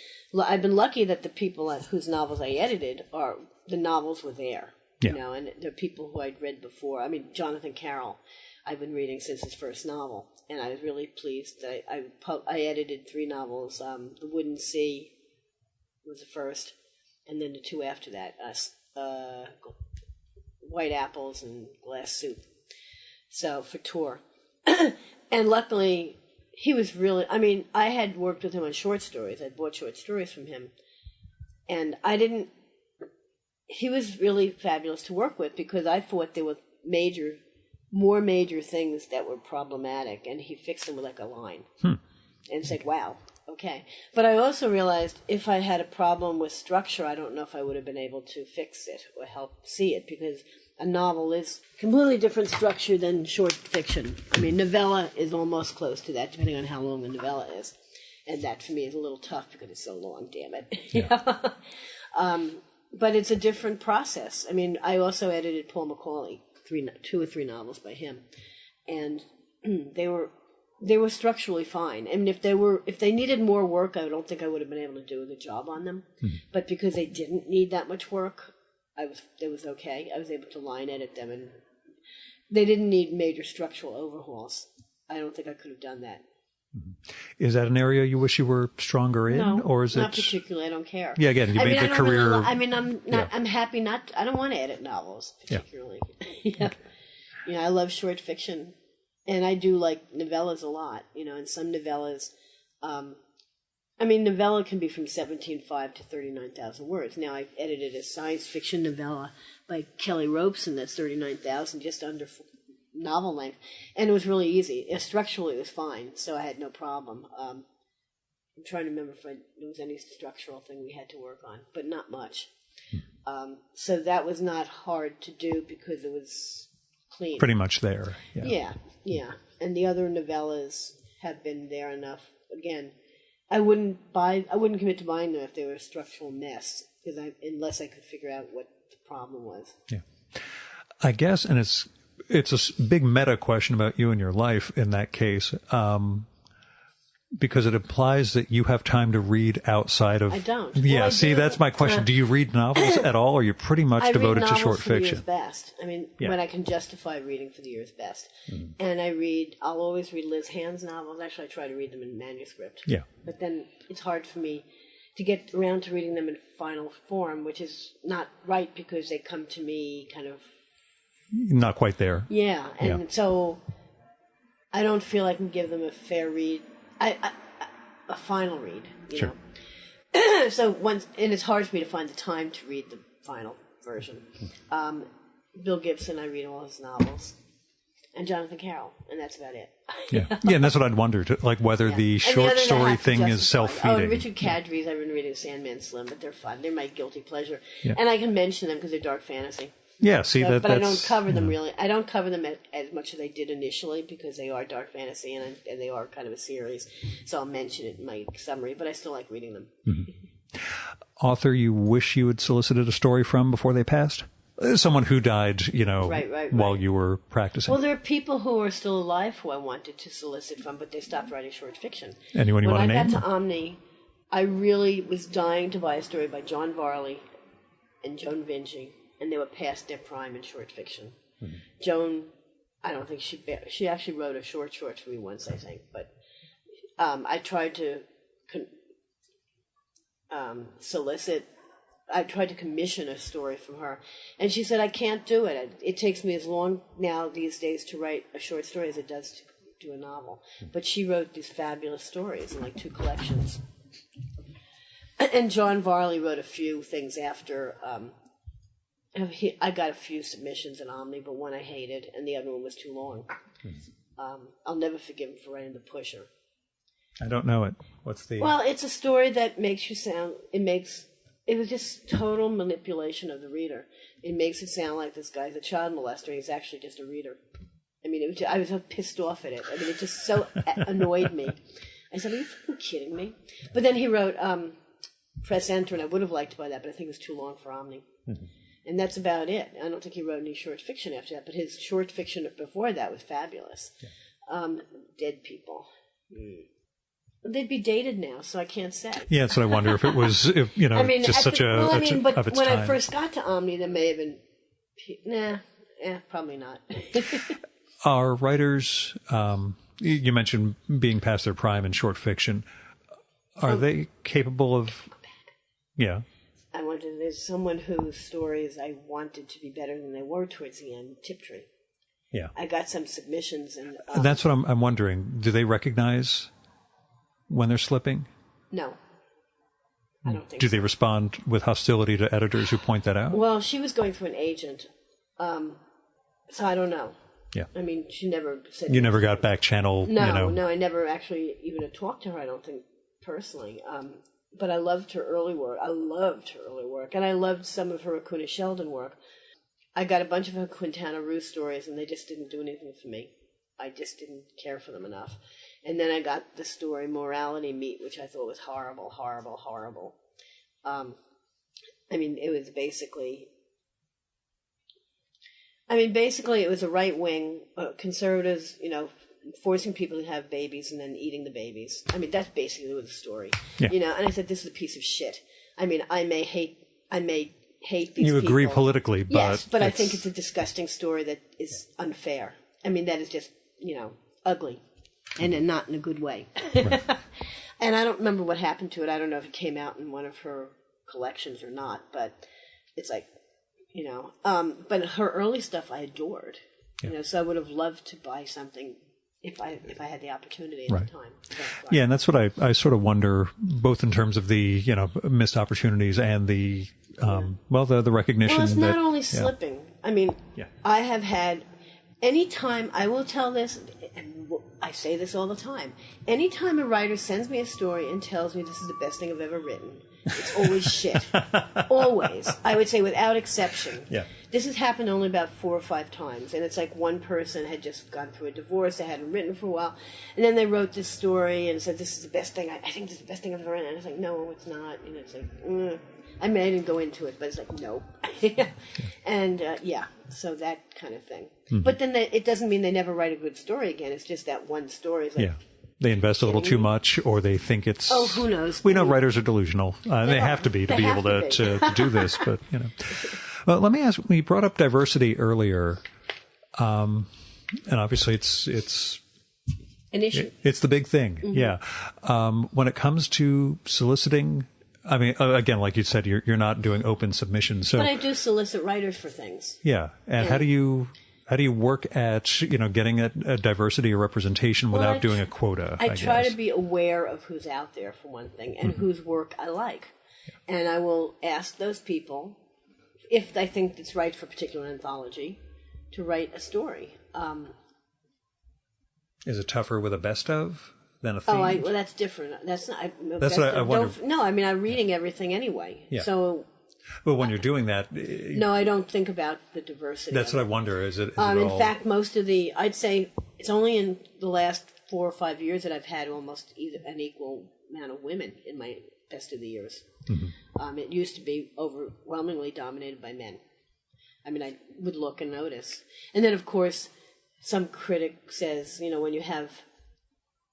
I've been lucky that the people whose novels I edited the novels were there. Yeah. You know, and they're people who I'd read before. I mean, Jonathan Carroll, I've been reading since his first novel, and I was really pleased that I edited 3 novels. The Wooden Sea was the first, and then the 2 after that, White Apples and Glass Soup. So for Tor, and luckily he was really. I mean, I had worked with him on short stories. I bought short stories from him, and I didn't. He was really fabulous to work with because I thought there were more major things that were problematic, and he fixed them with like a line and said, wow, okay. But I also realized if I had a problem with structure, I don't know if I would have been able to fix it or help see it, because a novel is completely different structure than short fiction. I mean, novella is almost close to that, depending on how long a novella is. And that for me is a little tough because it's so long, damn it. Yeah. But it's a different process. I mean, I also edited Paul Macaulay, 2 or 3 novels by him, and they were structurally fine. I mean, if they needed more work, I don't think I would have been able to do a good job on them. But because they didn't need that much work, it was okay. I was able to line edit them, and they didn't need major structural overhauls. I don't think I could have done that. Is that an area you wish you were stronger in? No, or is not it... particularly. I don't care. Yeah, again, you made the career... I'm happy not... I don't want to edit novels, particularly. Yeah. Okay. You know, I love short fiction, and I do like novellas a lot, you know, and some novellas... novella can be from 17.5 to 39,000 words. Now, I've edited a science fiction novella by Kelly Robeson that's 39,000, just under novel length, and it was really easy. Structurally, it was fine, so I had no problem. I'm trying to remember if there was any structural thing we had to work on, but not much. So that was not hard to do because it was clean. Pretty much there. Yeah. And the other novellas have been there enough. Again, I wouldn't commit to buying them if they were a structural mess, unless I could figure out what the problem was. Yeah, I guess, and it's a big meta question about you and your life in that case, because it implies that you have time to read outside of... I don't. Yeah, well, see, that's my question. Do you read novels at all, or are you pretty much devoted to short fiction? I read novels for the year's best. I mean, when I can justify reading for the year's best. And I'll always read Liz Hand's novels. Actually, I try to read them in manuscript. Yeah. But then it's hard for me to get around to reading them in final form, which is not right because they come to me kind of... Not quite there. Yeah, and so I don't feel I can give them a fair read, a final read, you know. So and it's hard for me to find the time to read the final version. Bill Gibson, I read all his novels, and Jonathan Carroll, and that's about it. And that's what I'd wondered, like whether the short story thing is self-feeding. Oh, Richard Kadri's, I've been reading Sandman Slim, but they're fun. They're my guilty pleasure, and I can mention them because they're dark fantasy. Yeah, see that. But I don't cover them really. I don't cover them as much as I did initially because they are dark fantasy and they are kind of a series. So I'll mention it in my summary, but I still like reading them. Author you wish you had solicited a story from before they passed? Someone who died, you know, while you were practicing. Well, there are people who are still alive who I wanted to solicit from, but they stopped writing short fiction. Anyone you want to name? When I got to Omni, I really was dying to buy a story by John Varley and Joan Vinci. And they were past their prime in short fiction. Joan, I don't think she actually wrote a short for me once, I think. But I tried to solicit. I tried to commission a story from her, and she said I can't do it. It takes me as long now these days to write a short story as it does to do a novel. But she wrote these fabulous stories in like 2 collections. And John Varley wrote a few things after. I got a few submissions in Omni, but one I hated, and the other one was too long. I'll never forgive him for writing The Pusher. I don't know it. What's the... Well, it's a story that makes you sound... It makes it was just total manipulation of the reader. It makes it sound like this guy's a child molester, and he's actually just a reader. I mean, I was so pissed off at it. I mean, it just so annoyed me. I said, are you fucking kidding me? But then he wrote Press Enter, and I would have liked to buy that, but I think it was too long for Omni. Mm-hmm. And that's about it. I don't think he wrote any short fiction after that, but his short fiction before that was fabulous. Yeah. Dead people. They'd be dated now, so I can't say. Yeah, so I wonder if it was, just such of its time. But when I first got to Omni, there may have been, probably not. Are writers, you mentioned being past their prime in short fiction, are they capable of, yeah? There's someone whose stories I wanted to be better than they were towards the end, Tiptree. Yeah. I got some submissions. And that's what I'm wondering. Do they recognize when they're slipping? No. I don't think Do they respond with hostility to editors who point that out? Well, she was going through an agent, so I don't know. Yeah. I mean, she never said... You never got back channel, No, I never actually even talked to her, I don't think, personally. But I loved her early work. And I loved some of her Acuna Sheldon work. I got a bunch of her Quintana Roo stories, and they just didn't do anything for me. I just didn't care for them enough. And then I got the story Morality Meat, which I thought was horrible, horrible, horrible. It was basically... it was a right-wing, conservatives, forcing people to have babies and then eating the babies. That's basically the story. Yeah. And I said, this is a piece of shit. I may hate these people. You agree politically, but... Yes, but I think it's a disgusting story that is unfair. That is just, ugly. And not in a good way. Right. And I don't remember what happened to it. I don't know if it came out in one of her collections or not, but it's like, but her early stuff I adored. Yeah. So I would have loved to buy something if I had the opportunity at the time. Yeah, and that's what I sort of wonder, both in terms of the missed opportunities and the the recognition. Well, it's not only slipping. I have had anytime I will tell this, and I say this all the time. Anytime a writer sends me a story and tells me this is the best thing I've ever written, it's always shit. Always. I would say without exception. Yeah. This has happened only about 4 or 5 times, and it's like one person had just gone through a divorce, they hadn't written for a while, and then they wrote this story and said, this is the best thing, I think this is the best thing I've ever written. And it's like, no, it's not. It's like, I didn't go into it, but it's like, no. And, so that kind of thing. Mm-hmm. But then it doesn't mean they never write a good story again. It's just that one story. It's like, they invest a little too much, or they think it's... Oh, who knows? We know writers are delusional. They have to be able to do this, but, Well, let me ask, we brought up diversity earlier, and obviously it's an issue. It's the big thing, mm-hmm. Yeah. When it comes to soliciting... again, like you said, you're not doing open submissions. So, but I do solicit writers for things. Yeah, and how do you work at getting a diversity or representation without doing a quota? I try to be aware of who's out there for one thing, and mm-hmm. whose work I like, and I will ask those people if I think it's right for a particular anthology to write a story. Is it tougher with a best of? Than a theme? Well, that's different. That's not. That's what I wonder. No, I'm reading everything anyway. Yeah. So. Well, when you're doing that. No, I don't think about the diversity. That's what I wonder. Is it? In fact, most of I'd say it's only in the last 4 or 5 years that I've had almost an equal amount of women in my best of the years. Mm-hmm. It used to be overwhelmingly dominated by men. I would look and notice, and then of course, some critic says, when you have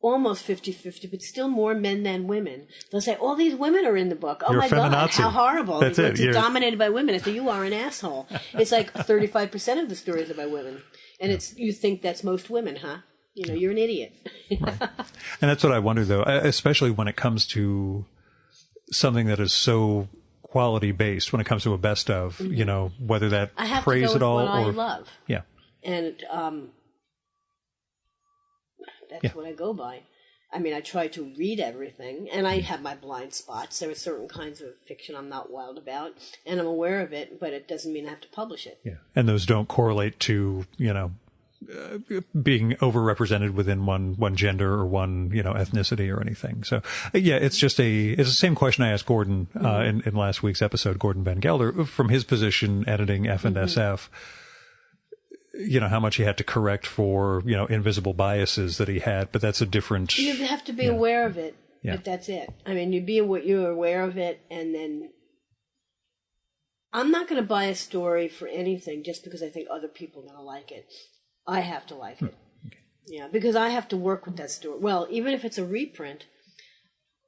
almost 50-50, but still more men than women. They'll say, all these women are in the book. Oh, You're my God, how horrible. That's it. It's dominated by women. I say, you are an asshole. It's like 35% of the stories are by women. And you think that's most women, huh? You're an idiot. Right. And that's what I wonder, though, especially when it comes to something that is so quality-based, when it comes to a best of, mm-hmm. Whether that praise at all. I love. Yeah. And that's what I go by. I try to read everything, and I have my blind spots. There are certain kinds of fiction I'm not wild about, and I'm aware of it, but it doesn't mean I have to publish it. Yeah, and those don't correlate to, being overrepresented within one gender or one, ethnicity or anything. So yeah, it's the same question I asked Gordon, in last week's episode, Gordon Ben Gelder, from his position editing F and SF, how much he had to correct for, invisible biases that he had, but that's a different. You have to be aware of it, but that's it. I mean, you're aware of it, and then I'm not going to buy a story for anything just because I think other people are going to like it. I have to like it. Okay. Yeah, because I have to work with that story. Well, even if it's a reprint,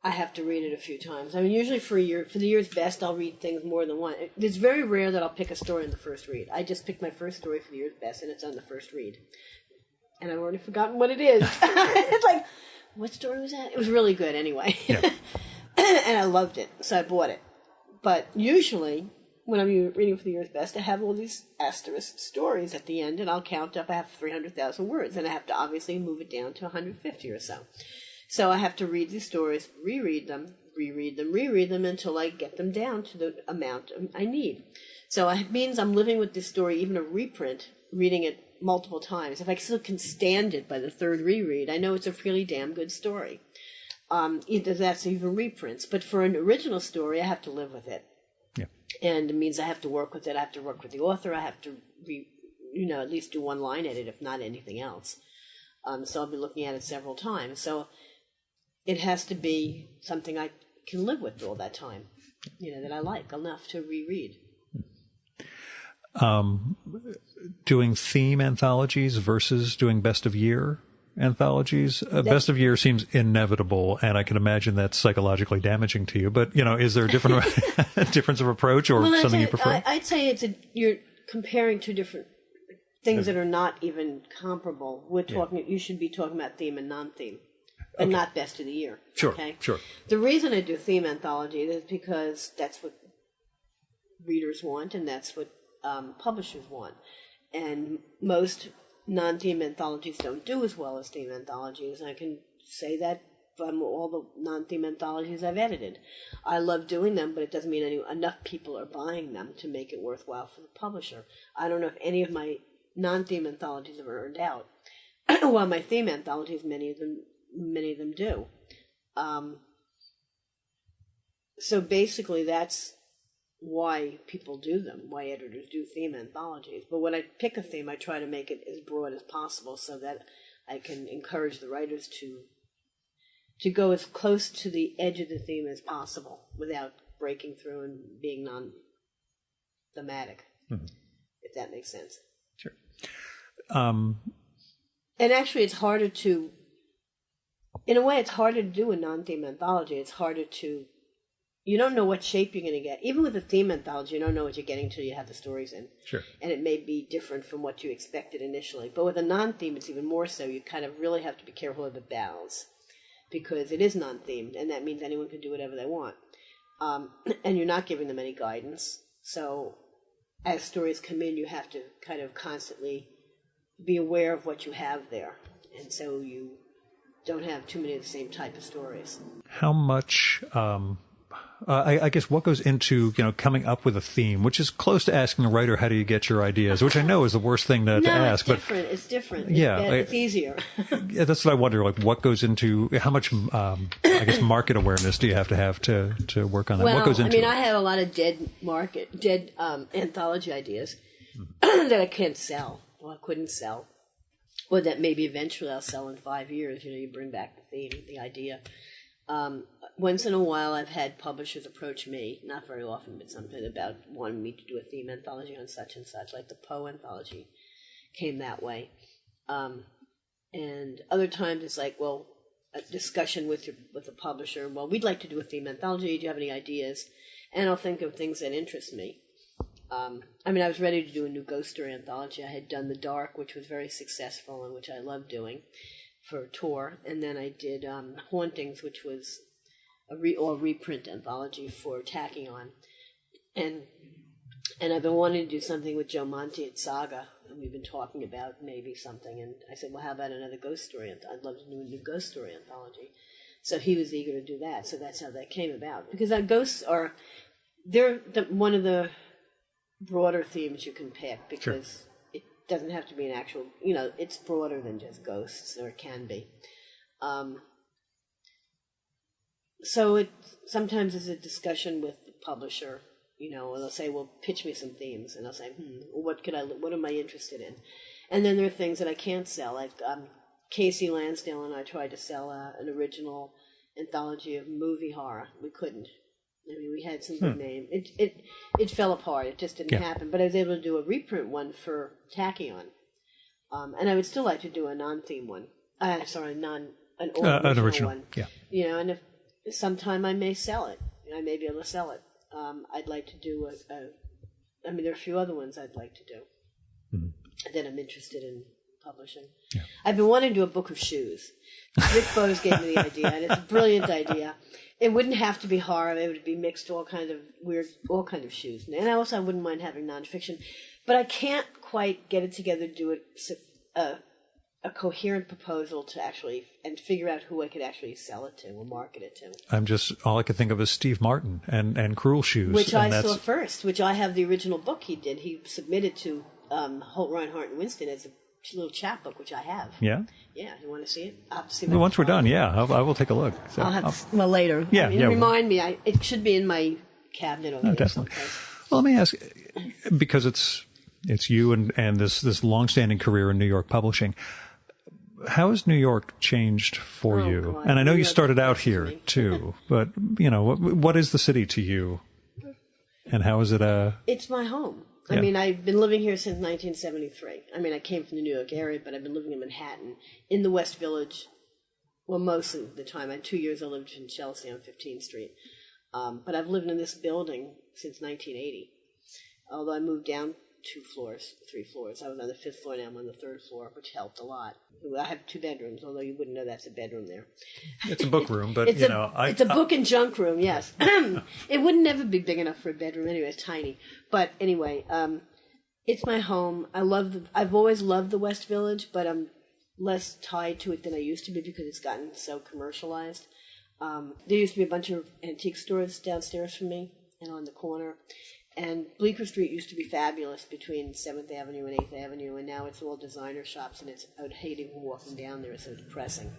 I have to read it a few times. I mean, usually for the year's best, I'll read things more than one. It's very rare that I'll pick a story in the first read. I just picked my first story for the year's best, and it's on the first read. And I've already forgotten what it is. It's like, what story was that? It was really good anyway. Yeah. And I loved it, so I bought it. But usually, when I'm reading for the year's best, I have all these asterisk stories at the end, and I'll count up. I have 300,000 words, and I have to obviously move it down to 150 or so. So I have to read these stories, reread them until I get them down to the amount I need. So it means I'm living with this story, even a reprint, reading it multiple times. If I still can stand it by the third reread, I know it's a really damn good story. Either that's even reprints. But for an original story, I have to live with it. Yeah. And it means I have to work with it. I have to work with the author. I have to, at least do one line edit, if not anything else. So I'll be looking at it several times. So it has to be something I can live with all that time, that I like enough to reread. Doing theme anthologies versus doing best of year anthologies. Best of year seems inevitable, and I can imagine that's psychologically damaging to you. But, is there a different difference of approach or something you prefer? I'd say you're comparing two different things that are not even comparable. You should be talking about theme and non-theme. But not best of the year. Sure, okay? Sure. The reason I do theme anthology is because that's what readers want, and that's what publishers want. And most non-theme anthologies don't do as well as theme anthologies. I can say that from all the non-theme anthologies I've edited. I love doing them, but it doesn't mean enough people are buying them to make it worthwhile for the publisher. I don't know if any of my non-theme anthologies have earned out. While my theme anthologies, many of them do. So basically that's why people do them, why editors do theme anthologies. But when I pick a theme, I try to make it as broad as possible so that I can encourage the writers to go as close to the edge of the theme as possible without breaking through and being non-thematic, if that makes sense. Sure. And actually it's harder to, in a way, it's harder to do a non-theme anthology. It's harder to, you don't know what shape you're going to get. Even with a theme anthology, you don't know what you're getting until you have the stories in. Sure. And it may be different from what you expected initially. But with a non-theme, it's even more so. You kind of really have to be careful of the balance because it is non-themed, and that means anyone can do whatever they want. And you're not giving them any guidance. So as stories come in, you have to kind of constantly be aware of what you have there. And so you don't have too many of the same type of stories. How much, I guess, what goes into, coming up with a theme, which is close to asking a writer, how do you get your ideas, which I know is the worst thing to ask. It's different. It's easier. Yeah, that's what I wonder, what goes into, how much, market awareness do you have to work on that? Well, what goes into I have a lot of dead anthology ideas that I can't sell, or I couldn't sell. Or that maybe eventually I'll sell in 5 years. You bring back the theme, the idea. Once in a while, I've had publishers approach me, not very often, but something about wanting me to do a theme anthology on such and such, like the Poe anthology came that way. And other times it's like, well, a discussion with the publisher. Well, we'd like to do a theme anthology. Do you have any ideas? And I'll think of things that interest me. I was ready to do a new ghost story anthology. I had done The Dark, which was very successful and which I loved doing for a tour. And then I did Hauntings, which was a reprint anthology for Tacking On. And I've been wanting to do something with Joe Monti at Saga. And we've been talking about maybe something. And I said, well, how about another ghost story? I'd love to do a new ghost story anthology. So he was eager to do that. So that's how that came about. Because ghosts are, they're one of the broader themes you can pick because doesn't have to be an actual, it's broader than just ghosts, or it can be. So it sometimes is a discussion with the publisher, and they'll say, well, pitch me some themes. And I'll say, what am I interested in? And then there are things that I can't sell. Like Casey Lansdale and I tried to sell an original anthology of movie horror. We couldn't. I mean, we had some good name. It fell apart. It just didn't happen. But I was able to do a reprint one for Tachyon. And I would still like to do a non-theme one. An original one. Yeah. And if sometime I may sell it. I may be able to sell it. I'd like to do there are a few other ones I'd like to do that I'm interested in publishing. Yeah. I've been wanting to do a book of shoes. Rick Bowes gave me the idea, and it's a brilliant idea. It wouldn't have to be horror. It would be mixed all kind of shoes. And I wouldn't mind having nonfiction. But I can't quite get it together to do a coherent proposal to actually, and figure out who I could actually sell it to or market it to. All I could think of is Steve Martin and Cruel Shoes. Which I saw first, which I have the original book he did. He submitted to Holt, Reinhardt, and Winston as a little chapbook, which I have. Yeah? Yeah, you want to see it? I'll have to see once we're done, I will take a look. So later. Yeah, remind me. It should be in my cabinet over there. Definitely. Well, let me ask, because it's you and this long-standing career in New York publishing, how has New York changed for you? God. And I know you started out here, too, but, what is the city to you? And how is it It's my home. I mean, I've been living here since 1973. I mean, I came from the New York area, but I've been living in Manhattan, in the West Village, most of the time. I had 2 years I lived in Chelsea on 15th Street. But I've lived in this building since 1980, although I moved down 3 floors. I was on the 5th floor, now I'm on the 3rd floor, which helped a lot. I have 2 bedrooms, although you wouldn't know that's a bedroom there. It's a book room, but, it's a book and junk room, yes. It would never be big enough for a bedroom anyway. It's tiny. But anyway, it's my home. I've always loved the West Village, but I'm less tied to it than I used to be because it's gotten so commercialized. There used to be a bunch of antique stores downstairs from me and on the corner. And Bleecker Street used to be fabulous between 7th Avenue and 8th Avenue, and now it's all designer shops, and I would hate even walking down there. It's so depressing.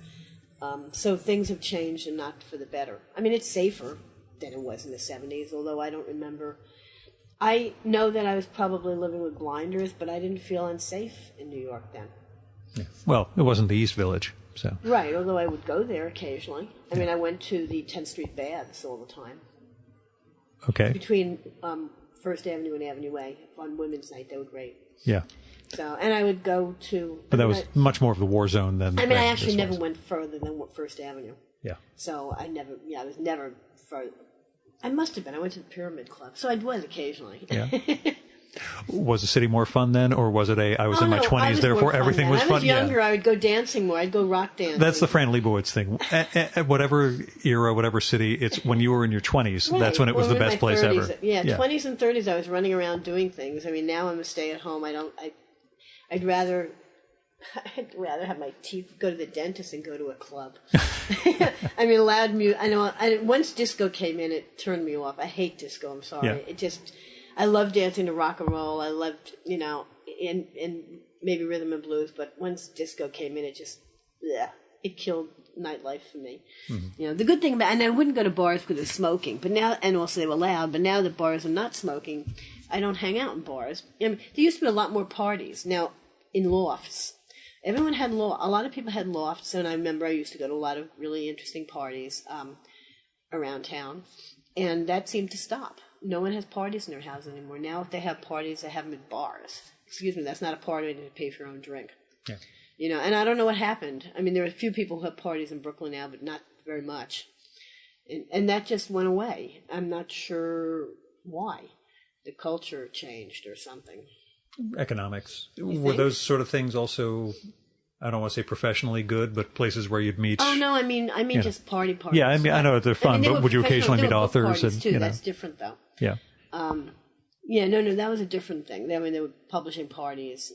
So things have changed, and not for the better. I mean, it's safer than it was in the 70s, although I don't remember. I know that I was probably living with blinders, but I didn't feel unsafe in New York then. Yeah. Well, it wasn't the East Village, so. Right, although I would go there occasionally. I mean, I went to the 10th Street baths all the time. Okay. Between First Avenue and Avenue A. On Women's Night, they were great. Yeah. So, and I would go to... But that was much more of the war zone than... I mean, I actually never went further than First Avenue. Yeah. So I was never further. I must have been. I went to the Pyramid Club. So I was occasionally. Yeah. Was the city more fun then, or was it I was in my 20s, therefore everything was fun? I was younger, I would go dancing more. I'd go rock dancing. That's the Fran Lebowitz thing. At whatever era, whatever city, it's when you were in your 20s, right. That's when it was the best place 30s, ever. Yeah, 20s and 30s, I was running around doing things. I mean, now I'm a stay-at-home. I'd rather have my teeth, go to the dentist and go to a club. I mean, loud music. I know. Once disco came in, it turned me off. I hate disco. I'm sorry. Yeah. I love dancing to rock and roll. I loved, and maybe rhythm and blues. But once disco came in, it killed nightlife for me. Mm-hmm. The good thing about, and I wouldn't go to bars because of smoking, but now, and also they were loud. But now that bars are not smoking, I don't hang out in bars. I mean, there used to be a lot more parties. Now, in lofts. Everyone had a lot of people had lofts, and I remember I used to go to a lot of really interesting parties around town, and that seemed to stop. No one has parties in their house anymore. Now, if they have parties, they have them at bars. Excuse me, that's not a party. You have to pay for your own drink. Yeah. And I don't know what happened. I mean, there are a few people who have parties in Brooklyn now, but not very much. And that just went away. I'm not sure why. The culture changed or something. Economics. Were those sort of things also, I don't want to say professionally good, but places where you'd meet? Oh, no, I mean just parties. Yeah, I mean, I know they're fun, but would you occasionally meet authors? And too. That's different, though. Yeah. No, that was a different thing. I mean, they were publishing parties,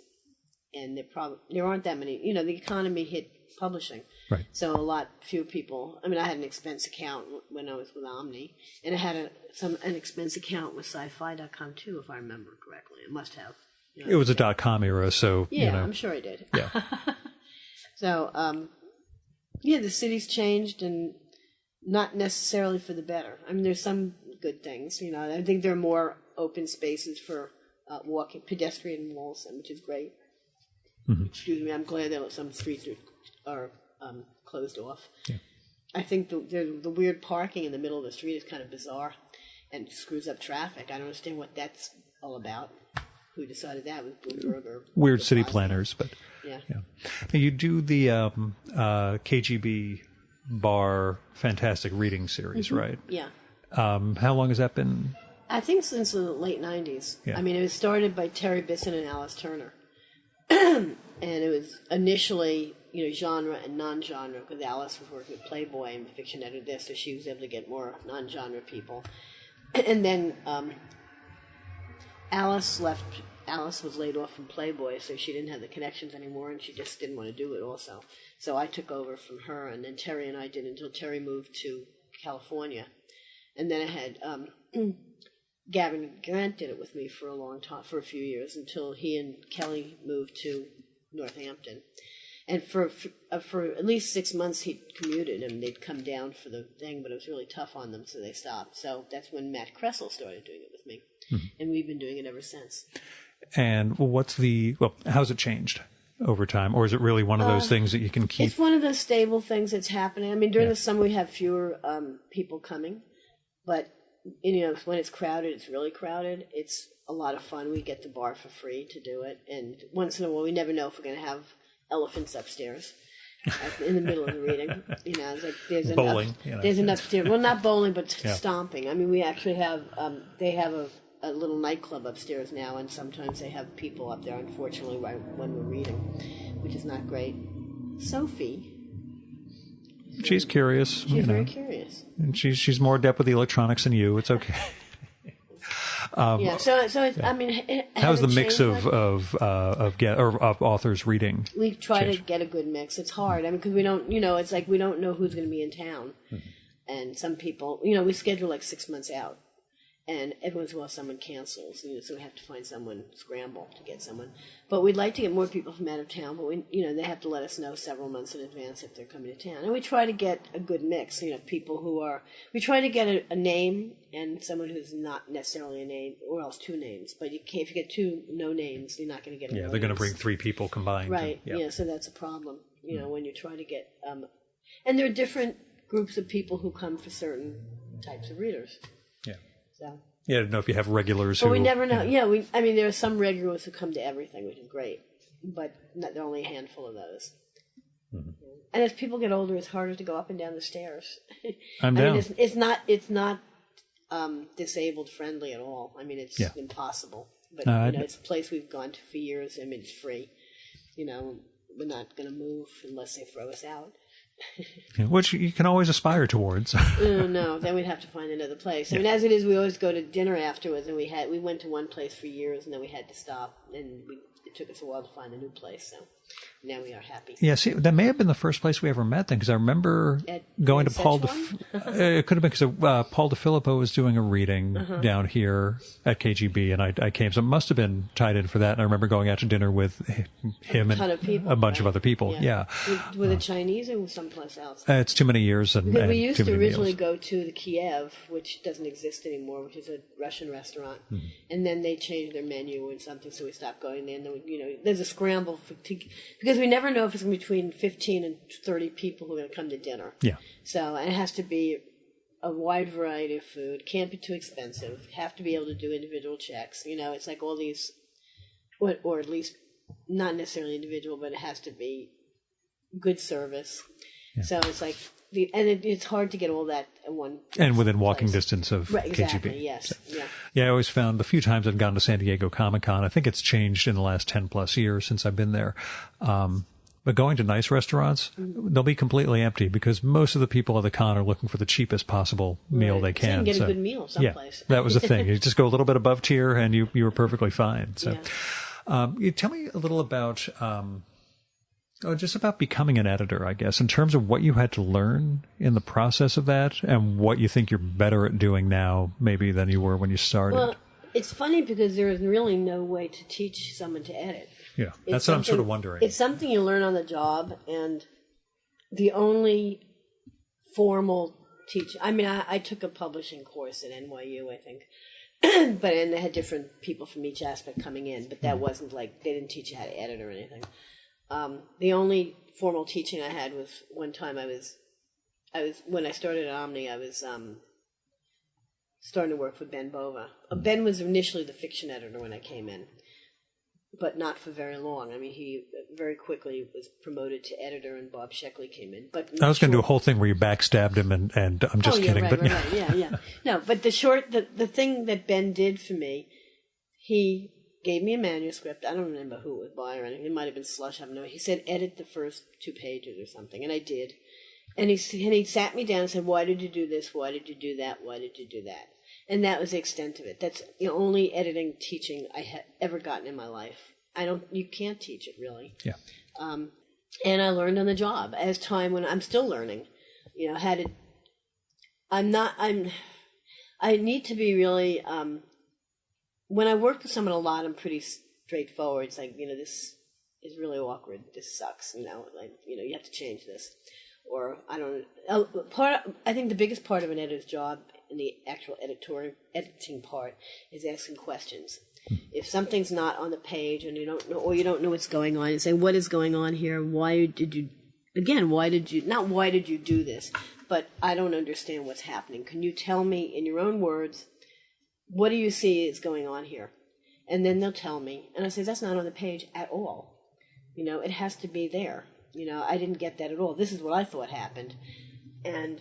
and there aren't that many. The economy hit publishing. Right. So few people. I mean, I had an expense account when I was with Omni, and I had an expense account with sci-fi.com too, if I remember correctly. I must have. It was a .com era, so, Yeah, I'm sure I did. Yeah. So, the city's changed, and not necessarily for the better. I mean, there's some good things, I think there are more open spaces for walking, pedestrian walls, which is great. Mm-hmm. Excuse me, I'm glad that some streets are closed off. Yeah. I think the weird parking in the middle of the street is kind of bizarre and screws up traffic. I don't understand what that's all about. Who decided that? Was Bloomberg or weird city planners? But yeah. Now you do the KGB bar fantastic reading series, right? Yeah. How long has that been? I think since the late 90s. Yeah. I mean, it was started by Terry Bisson and Alice Turner. And it was initially, genre and non-genre, because Alice was working with Playboy and fiction editor this, so she was able to get more non-genre people. And then Alice left. Alice was laid off from Playboy, so she didn't have the connections anymore, and she just didn't want to do it also. So I took over from her, and then Terry and I did until Terry moved to California. And then I had Gavin Grant did it with me for a long time, for a few years, until he and Kelly moved to Northampton. And for at least 6 months he commuted, and they'd come down for the thing, but it was really tough on them, so they stopped. So that's when Matt Kressel started doing it with me, and we've been doing it ever since. And how's it changed over time? Or is it really one of those things that you can keep? It's one of those stable things that's happening. I mean, during the summer we have fewer people coming, but when it's crowded, it's really crowded. It's a lot of fun. We get the bar for free to do it, and once in a while we never know if we're going to have elephants upstairs in the middle of the reading. It's like there's bowling. There's an upstairs. Well, not bowling, but stomping. I mean, we actually have. They have a little nightclub upstairs now, and sometimes they have people up there. Unfortunately, right when we're reading, which is not great. Sophie. She's curious. She's very curious, and she's more adept with the electronics than you. It's okay. So it's, I mean, how's the mix of authors reading? We try to get a good mix. It's hard. I mean, because we don't, it's like we don't know who's going to be in town, and some people, we schedule like 6 months out. And every once in a while someone cancels, so we have to find someone, scramble to get someone. But we'd like to get more people from out of town, but they have to let us know several months in advance if they're coming to town. And we try to get a good mix, people we try to get a name and someone who's not necessarily a name, or else two names. But if you get two no names, you're not going to get a they're going to bring three people combined. Right, so that's a problem, when you try to get, and there are different groups of people who come for certain types of readers. Yeah. So. Yeah, I don't know if you have regulars who... But we never know. I mean, there are some regulars who come to everything, which is great, but there are only a handful of those. Mm-hmm. And as people get older, it's harder to go up and down the stairs. I'm down. Mean, it's not disabled friendly at all. I mean, it's impossible. But it's a place we've gone to for years. I mean, it's free. We're not going to move unless they throw us out. Which you can always aspire towards. No, then we'd have to find another place. I mean, as it is, we always go to dinner afterwards, and we went to one place for years, and then we had to stop, and it took us a while to find a new place. So now we are happy. Yeah, see, that may have been the first place we ever met then, because I remember going to Paul. It could have been because Paul DeFilippo was doing a reading down here at KGB, and I came, so it must have been tied in for that. And I remember going out to dinner with him and a bunch of other people. Yeah. With the Chinese or someplace else? It's too many years, and we used to originally go to the Kiev, which doesn't exist anymore, which is a Russian restaurant, and then they changed their menu and something, so we stopped going there. And then there's a scramble because we never know if it's between 15 and 30 people who are going to come to dinner. Yeah. So and it has to be a wide variety of food. Can't be too expensive. Have to be able to do individual checks. It's like all these, or at least not necessarily individual, but it has to be good service. Yeah. So it's like it's hard to get all that in one place. And within walking distance of KGB. Yes. So, yeah. Yeah, I always found the few times I've gone to San Diego Comic-Con, I think it's changed in the last 10 plus years since I've been there. But going to nice restaurants, they'll be completely empty because most of the people at the con are looking for the cheapest possible meal they can. So you can get a good meal someplace. Yeah, that was the thing. You just go a little bit above tier and you were perfectly fine. So, you tell me a little about, just about becoming an editor, I guess, in terms of what you had to learn in the process of that and what you think you're better at doing now maybe than you were when you started. Well, It's funny because there is really no way to teach someone to edit. Yeah, that's what I'm sort of wondering. It's something you learn on the job, and the only formal teach. I mean, I took a publishing course at NYU, I think, and they had different people from each aspect coming in, but that wasn't like, they didn't teach you how to edit or anything. The only formal teaching I had was one time I was when I started at Omni, I was starting to work with Ben Bova. Ben was initially the fiction editor when I came in, but not for very long. I mean, he very quickly was promoted to editor, and Bob Sheckley came in. But I was going to do a whole thing where you backstabbed him, and I'm just kidding. Right, yeah. No, but the thing that Ben did for me, he gave me a manuscript. I don't remember who it was by or anything. It might have been Slush. I don't know. He said, edit the first 2 pages or something, and I did. And he sat me down and said, why did you do this? Why did you do that? Why did you do that? And that was the extent of it. That's the only editing teaching I had ever gotten in my life. You can't teach it really. Yeah. And I learned on the job as time when I'm still learning, I need to be really, when I work with someone a lot, I'm pretty straightforward. It's like, this is really awkward. This sucks. You have to change this. Or I think the biggest part of an editor's job in the actual editing part is asking questions. If something's not on the page and you don't know what's going on, you say, what is going on here? Why did you do this, but I don't understand what's happening. Can you tell me in your own words, what do you see is going on here? And then they'll tell me, and I say, that's not on the page at all. It has to be there. I didn't get that at all. This is what I thought happened. And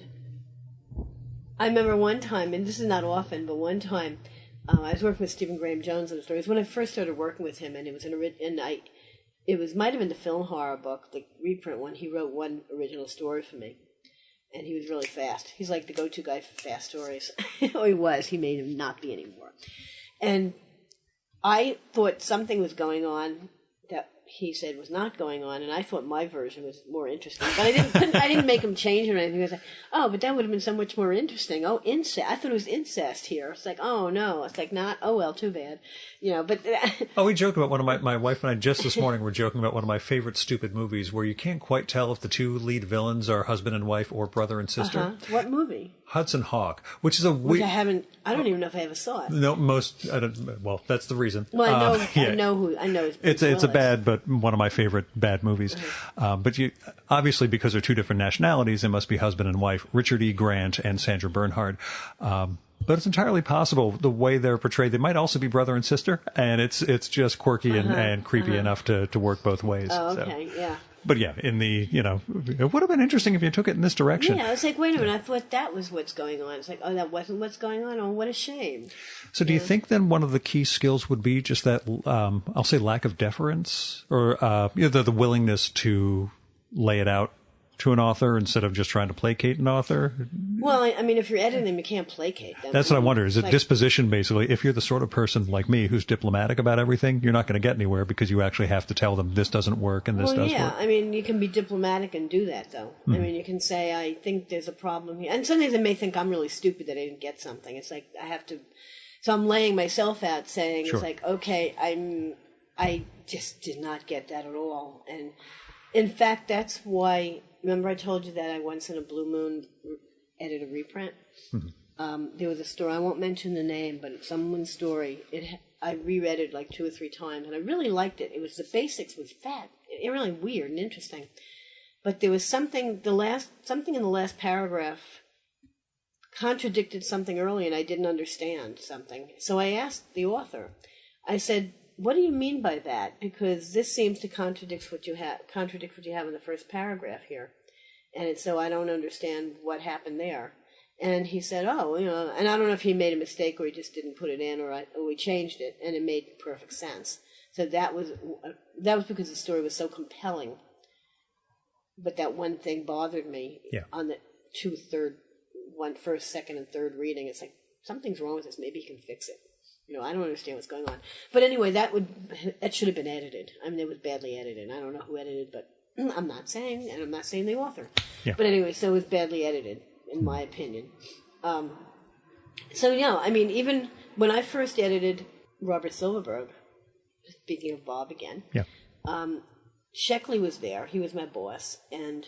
I remember one time, and this is not often, but one time, I was working with Stephen Graham Jones on a story. It was when I first started working with him, and it might have been the Film Horror book, the reprint one. He wrote one original story for me, and he was really fast. He's like the go-to guy for fast stories. Oh, he was. He made him not be anymore. And I thought something was going on that he said was not going on, and I thought my version was more interesting. But I didn't make him change or anything. I was like, oh, but that would have been so much more interesting. Oh, incest. I thought it was incest here. It's like, oh, no. It's like, not. Oh, well, too bad. But... we joke about one of my wife and I just this morning were joking about one of my favorite stupid movies where you can't quite tell if the two lead villains are husband and wife or brother and sister. Uh-huh. What movie? Hudson Hawk, which is a weird... I don't even know if I ever saw it. No, well, that's the reason. Well, I know it's a bad, but one of my favorite bad movies. Uh-huh. But obviously, because they're two different nationalities, they must be husband and wife, Richard E. Grant and Sandra Bernhard. But it's entirely possible the way they're portrayed. They might also be brother and sister, and it's just quirky and creepy enough to work both ways. Oh, okay, so. Yeah. But yeah, it would have been interesting if you took it in this direction. Yeah, I was like, wait a minute, I thought that was what's going on. It's like, oh, that wasn't what's going on? Oh, what a shame. So do you think then one of the key skills would be just that, I'll say lack of deference, or the willingness to lay it out to an author instead of just trying to placate an author? Well, I mean, if you're editing them, you can't placate them. That's what I wonder. Is it disposition, basically? If you're the sort of person like me who's diplomatic about everything, you're not going to get anywhere because you actually have to tell them this doesn't work and this does work. Yeah, I mean, you can be diplomatic and do that, though. I mean, you can say, I think there's a problem here. And sometimes they may think I'm really stupid that I didn't get something. It's like, I have to... So I'm laying myself out saying, It's like, okay, I just did not get that at all. And in fact, that's why... Remember I told you that I once in a Blue Moon edited a reprint? Mm-hmm. There was a story, I won't mention the name, but it's someone's story. I reread it like 2 or 3 times, and I really liked it. The basics was really weird and interesting. But there was something in the last paragraph contradicted something early, and I didn't understand something. So I asked the author, I said, what do you mean by that? Because this seems to contradict what you have in the first paragraph here. And so I don't understand what happened there. And he said, and I don't know if he made a mistake or he just didn't put it in or we changed it, and it made perfect sense. So that was because the story was so compelling. But that one thing bothered me on the first, second, and third reading. It's like, something's wrong with this. Maybe he can fix it. I don't understand what's going on. But anyway, that should have been edited. I mean, it was badly edited. I don't know who edited, but I'm not saying the author. Yeah. But anyway, so it was badly edited, in my opinion. I mean, even when I first edited Robert Silverberg, speaking of Bob again, Yeah. Sheckley was there. He was my boss. And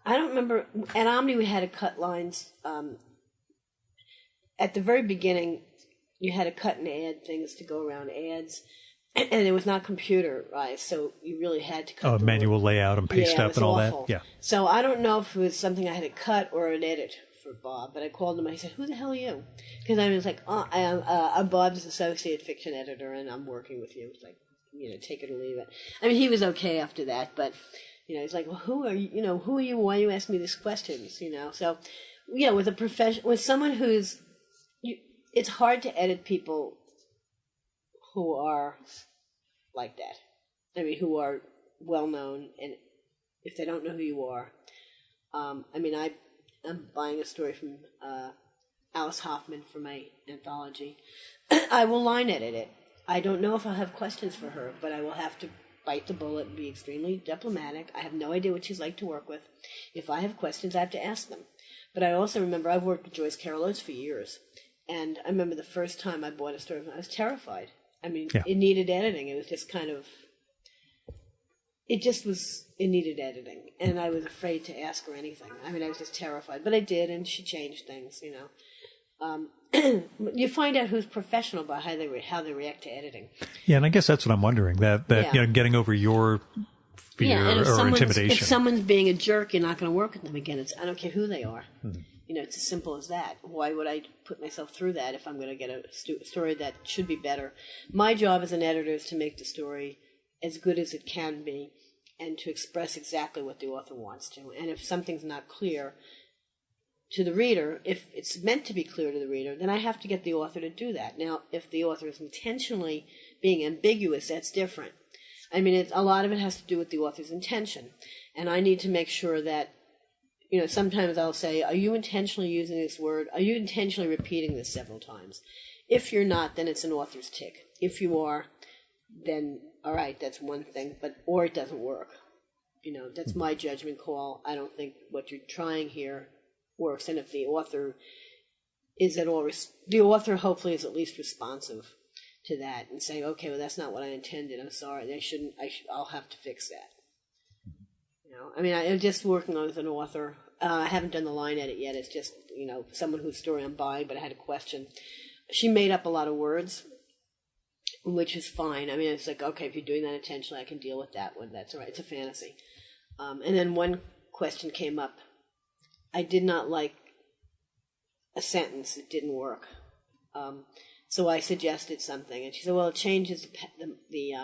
I don't remember, at Omni we had to cut lines. At the very beginning, you had to cut and add things to go around ads. And it was not computerized, so you really had to cut. Manual layout and paste up and all awful. that. Yeah. So I don't know if it was something I had to cut or an edit for Bob, but I called him and I said, "Who the hell are you?" Because I was like, I'm Bob's associate fiction editor, and I'm working with you. It's like, take it or leave it. I mean, he was okay after that, but he's like, "Well, who are you? Who are you? Why you ask me these questions?" So, with a profession, with someone who's, it's hard to edit people who are like that. I mean, who are well known, and if they don't know who you are, I'm buying a story from Alice Hoffman for my anthology. I will line edit it. I don't know if I'll have questions for her, but I will have to bite the bullet and be extremely diplomatic. I have no idea what she's like to work with. If I have questions, I have to ask them. But I also remember I've worked with Joyce Carol Oates for years, and I remember the first time I bought a story, I was terrified. I mean, It needed editing. It was just it needed editing. And I was afraid to ask her anything. I mean, I was just terrified. But I did, and she changed things, You find out who's professional by how they react to editing. Yeah, and I guess that's what I'm wondering, that getting over your fear or intimidation. If someone's being a jerk, you're not going to work with them again. I don't care who they are. Mm-hmm. It's as simple as that. Why would I put myself through that if I'm going to get a story that should be better? My job as an editor is to make the story as good as it can be and to express exactly what the author wants to. And if something's not clear to the reader, if it's meant to be clear to the reader, then I have to get the author to do that. Now, if the author is intentionally being ambiguous, that's different. I mean, a lot of it has to do with the author's intention. And I need to make sure that sometimes I'll say, are you intentionally using this word? Are you intentionally repeating this several times? If you're not, then it's an author's tick. If you are, then, all right, that's one thing, or it doesn't work. That's my judgment call. I don't think what you're trying here works. And if the author is at all, the author hopefully is at least responsive to that and saying, okay, well, that's not what I intended. I'm sorry. I'll have to fix that. I'm just working on with an author. I haven't done the line edit yet. It's just, someone whose story I'm buying, but I had a question. She made up a lot of words, which is fine. I mean, it's like, okay, if you're doing that intentionally, I can deal with that one. That's all right. It's a fantasy. And then one question came up. I did not like a sentence. It didn't work. So I suggested something, and she said, well, it changes the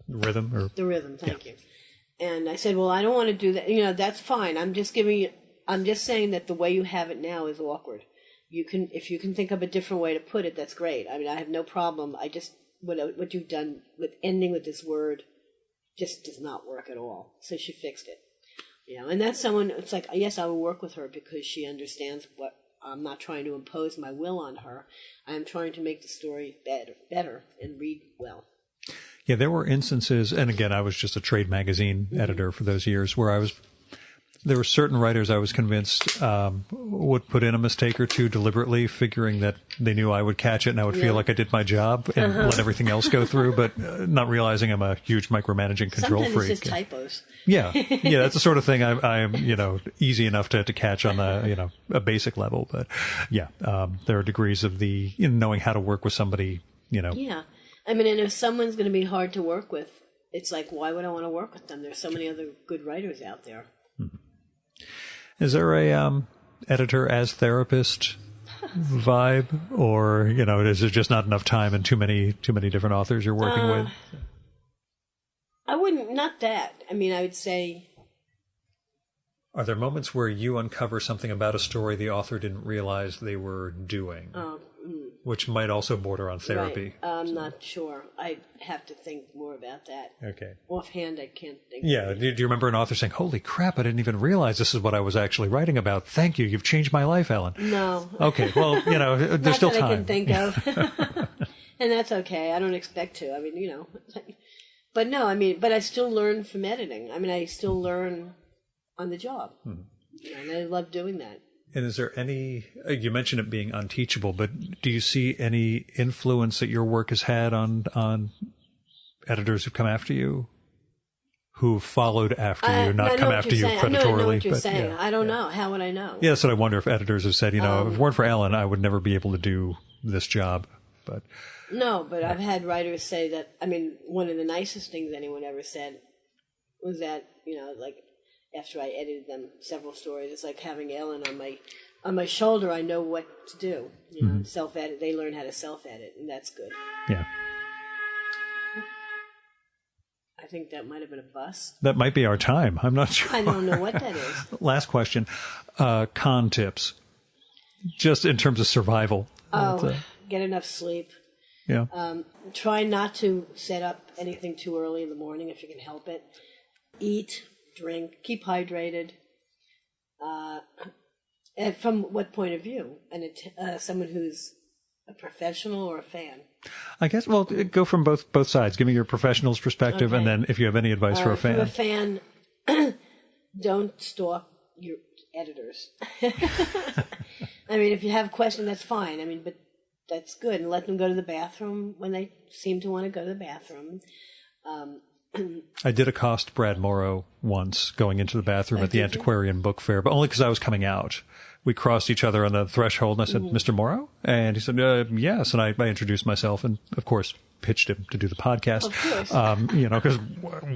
rhythm. The rhythm, thank you. And I said, well, I don't want to do that. That's fine. I'm just saying that the way you have it now is awkward. If you can think of a different way to put it, that's great. I mean, I have no problem. I just, what you've done with ending with this word just does not work at all. So she fixed it. And that's someone, it's like, yes, I will work with her because she understands what, I'm not trying to impose my will on her. I'm trying to make the story better and read well. Yeah, there were instances, and again, I was just a trade magazine editor for those years, where there were certain writers I was convinced would put in a mistake or two deliberately, figuring that they knew I would catch it and I would feel like I did my job and let everything else go through, but not realizing I'm a huge micromanaging control freak. Sometimes it's just typos. Yeah, that's the sort of thing I'm easy enough to catch on a basic level, but there are degrees of the knowing how to work with somebody, Yeah. I mean, and if someone's going to be hard to work with, it's like, why would I want to work with them? There's so many other good writers out there. Is there a editor as therapist vibe, or is it just not enough time and too many different authors you're working with? I wouldn't, not that. I mean, I would say. Are there moments where you uncover something about a story the author didn't realize they were doing? Which might also border on therapy. Right. I'm not sure. I have to think more about that. Okay. Offhand, I can't think. Yeah. Do you remember an author saying, holy crap, I didn't even realize this is what I was actually writing about. Thank you. You've changed my life, Ellen. No. Okay. Well, there's still time. I can think of. And that's okay. I don't expect to. I mean, But no, but I still learn from editing. I mean, I still learn on the job. And I love doing that. And is there any, you mentioned it being unteachable, but do you see any influence that your work has had on editors who've come after you? Who followed after you, not come after you predatorily? I know what you're saying. Yeah, I don't know. How would I know? Yeah, so I wonder if editors have said, if it weren't for Ellen, I would never be able to do this job. But no, but I've had writers say that, one of the nicest things anyone ever said was that, like after I edited them several stories, it's like having Ellen on my shoulder. I know what to do. Self-edit. They learn how to self-edit, and that's good. Yeah. I think that might have been a bus. That might be our time. I'm not sure. I don't know what that is. Last question. Con tips. Just in terms of survival. Get enough sleep. Yeah. Try not to set up anything too early in the morning if you can help it. Eat, drink, keep hydrated. And from what point of view? Someone who's a professional or a fan? I guess, go from both sides. Give me your professional's perspective, and then if you have any advice for a fan. For a fan, don't stalk your editors. If you have a question, that's fine. But that's good. And let them go to the bathroom when they seem to want to go to the bathroom. I did accost Brad Morrow once going into the bathroom at the antiquarian book fair, but only because I was coming out. We crossed each other on the threshold, and I said, Mr. Morrow? And he said, yes. And I introduced myself and, of course, pitched him to do the podcast. Of course. Because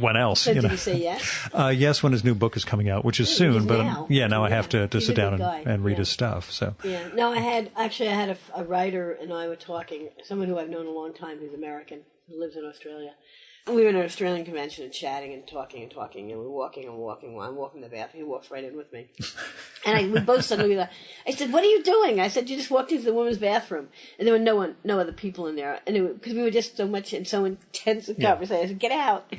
when else? So did he say yes? Yes, when his new book is coming out, which is soon. But now I have to sit down and read his stuff. So yeah. No, I had a writer and I were talking, someone who I've known a long time who's American, who lives in Australia. We were at an Australian convention and chatting and talking, and we're walking. I'm walking to the bathroom. He walks right in with me. And we both suddenly laughed. I said, "What are you doing?" I said, "You just walked into the women's bathroom." And there were no other people in there. And because we were just so intense in conversation. I said, "Get out."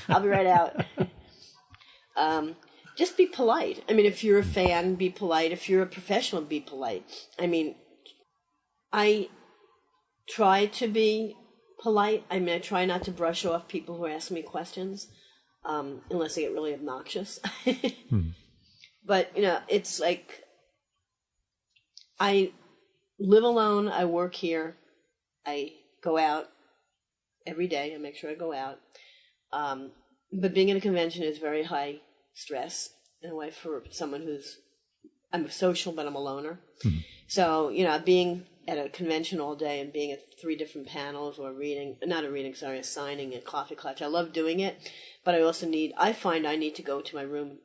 I'll be right out. Just be polite. If you're a fan, be polite. If you're a professional, be polite. I try to be polite. I try not to brush off people who ask me questions, unless they get really obnoxious. But, it's like, I live alone, I work here, I go out every day, I make sure I go out. But being in a convention is very high stress, in a way, for someone I'm social, but I'm a loner. So, being at a convention all day and being at 3 different panels or a signing and coffee clutch. I love doing it, but I find I need to go to my room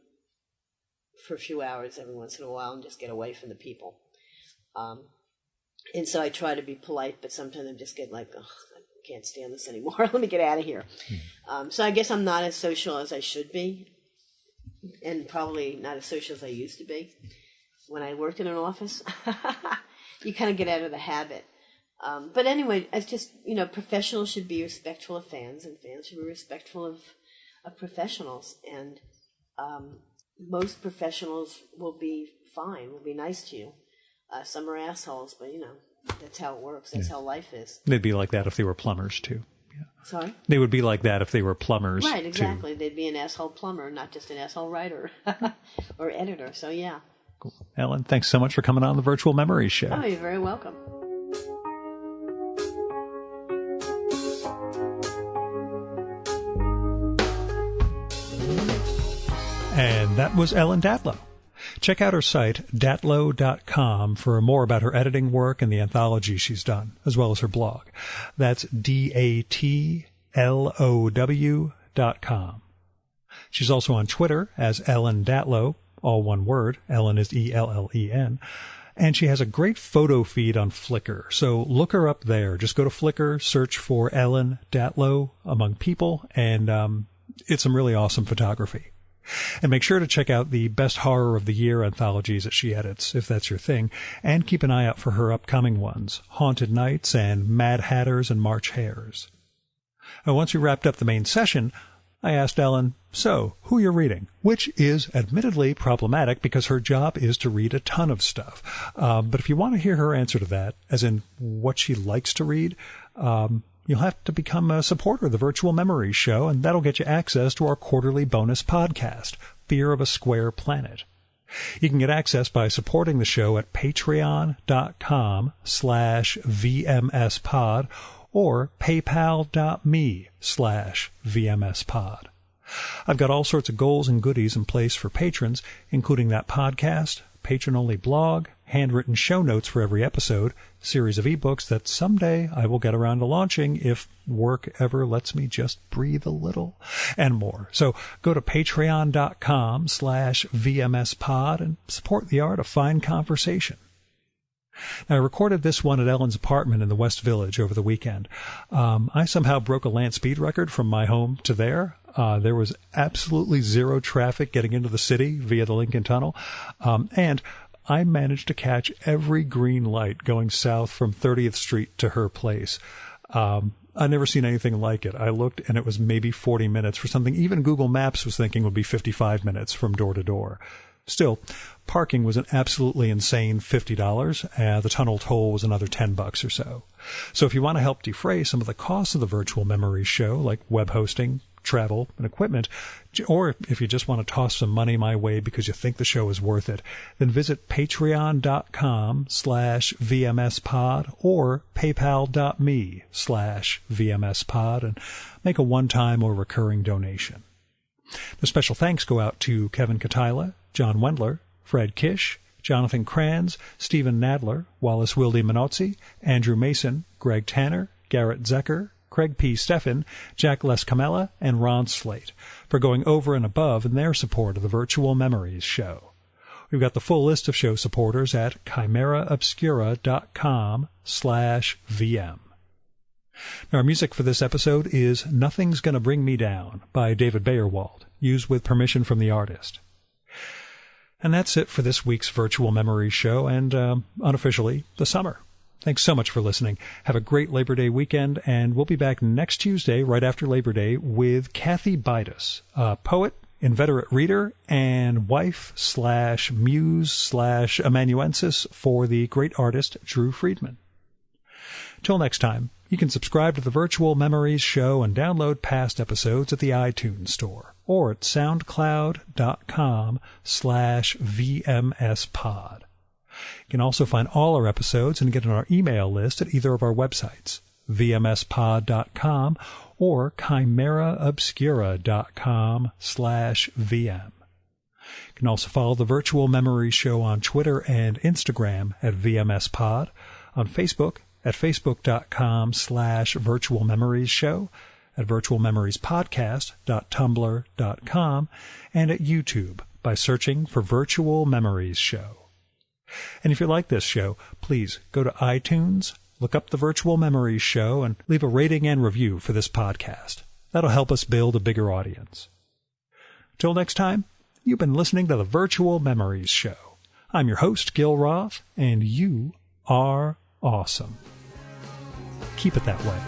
for a few hours every once in a while and just get away from the people. And so I try to be polite, but sometimes I just get like, I can't stand this anymore. Let me get out of here. So I guess I'm not as social as I should be, and probably not as social as I used to be when I worked in an office. You kind of get out of the habit. But anyway, it's just, professionals should be respectful of fans, and fans should be respectful of professionals. And most professionals will be fine, will be nice to you. Some are assholes, but, that's how it works. That's how life is. They'd be like that if they were plumbers, too. Yeah. Sorry? They would be like that if they were plumbers. Right, exactly. Too. They'd be an asshole plumber, not just an asshole writer or editor. So, yeah. Cool. Ellen, thanks so much for coming on the Virtual Memories Show. Oh, you're very welcome. And that was Ellen Datlow. Check out her site, datlow.com, for more about her editing work and the anthology she's done, as well as her blog. That's DATLOW.com. She's also on Twitter as Ellen Datlow, all one word. Ellen is ELLEN. And she has a great photo feed on Flickr. So look her up there. Just go to Flickr, search for Ellen Datlow among people, and it's some really awesome photography. And make sure to check out the Best Horror of the Year anthologies that she edits, if that's your thing, and keep an eye out for her upcoming ones, Haunted Nights and Mad Hatters and March Hares. Now, once we wrapped up the main session, I asked Ellen, so, who you're reading? Which is admittedly problematic because her job is to read a ton of stuff. But if you want to hear her answer to that, as in what she likes to read, you'll have to become a supporter of the Virtual Memories Show, and that'll get you access to our quarterly bonus podcast, Fear of a Square Planet. You can get access by supporting the show at patreon.com/VMSpod or paypal.me/VMSpod. I've got all sorts of goals and goodies in place for patrons, including that podcast, patron-only blog, handwritten show notes for every episode, series of ebooks that someday I will get around to launching if work ever lets me just breathe a little, and more. So go to patreon.com/VMSpod and support the art of fine conversation. Now, I recorded this one at Ellen's apartment in the West Village over the weekend. I somehow broke a land speed record from my home to there. There was absolutely zero traffic getting into the city via the Lincoln Tunnel. And I managed to catch every green light going south from 30th Street to her place. I've never seen anything like it. I looked and it was maybe 40 minutes for something even Google Maps was thinking would be 55 minutes from door to door. Still, parking was an absolutely insane $50. The tunnel toll was another $10 or so. So if you want to help defray some of the costs of the Virtual Memories show, like web hosting, travel, and equipment, or if you just want to toss some money my way because you think the show is worth it, then visit patreon.com/VMSpod or paypal.me/VMSpod and make a one-time or recurring donation. The special thanks go out to Kevin Katila, John Wendler, Fred Kish, Jonathan Kranz, Stephen Nadler, Wallace Wilde Minozzi, Andrew Mason, Greg Tanner, Garrett Zecker, Craig P. Steffen, Jack Lescamella, and Ron Slate for going over and above in their support of the Virtual Memories show. We've got the full list of show supporters at chimeraobscura.com/VM. Now, our music for this episode is Nothing's Gonna Bring Me Down by David Bayerwald, used with permission from the artist. And that's it for this week's Virtual Memories show and, unofficially, the summer. Thanks so much for listening. Have a great Labor Day weekend, and we'll be back next Tuesday, right after Labor Day, with Kathy Bidas, a poet, inveterate reader, and wife/muse/amanuensis for the great artist Drew Friedman. Till next time, you can subscribe to the Virtual Memories show and download past episodes at the iTunes Store or at soundcloud.com/VMSpod. You can also find all our episodes and get on our email list at either of our websites, vmspod.com or chimeraobscura.com/VM. You can also follow the Virtual Memories show on Twitter and Instagram at VMSpod, on Facebook at facebook.com/virtualmemoriesshow, at virtualmemoriespodcast.tumblr.com, and at YouTube by searching for Virtual Memories Show. And if you like this show, please go to iTunes, look up the Virtual Memories Show, and leave a rating and review for this podcast. That'll help us build a bigger audience. Till next time, you've been listening to the Virtual Memories Show. I'm your host, Gil Roth, and you are awesome. Keep it that way.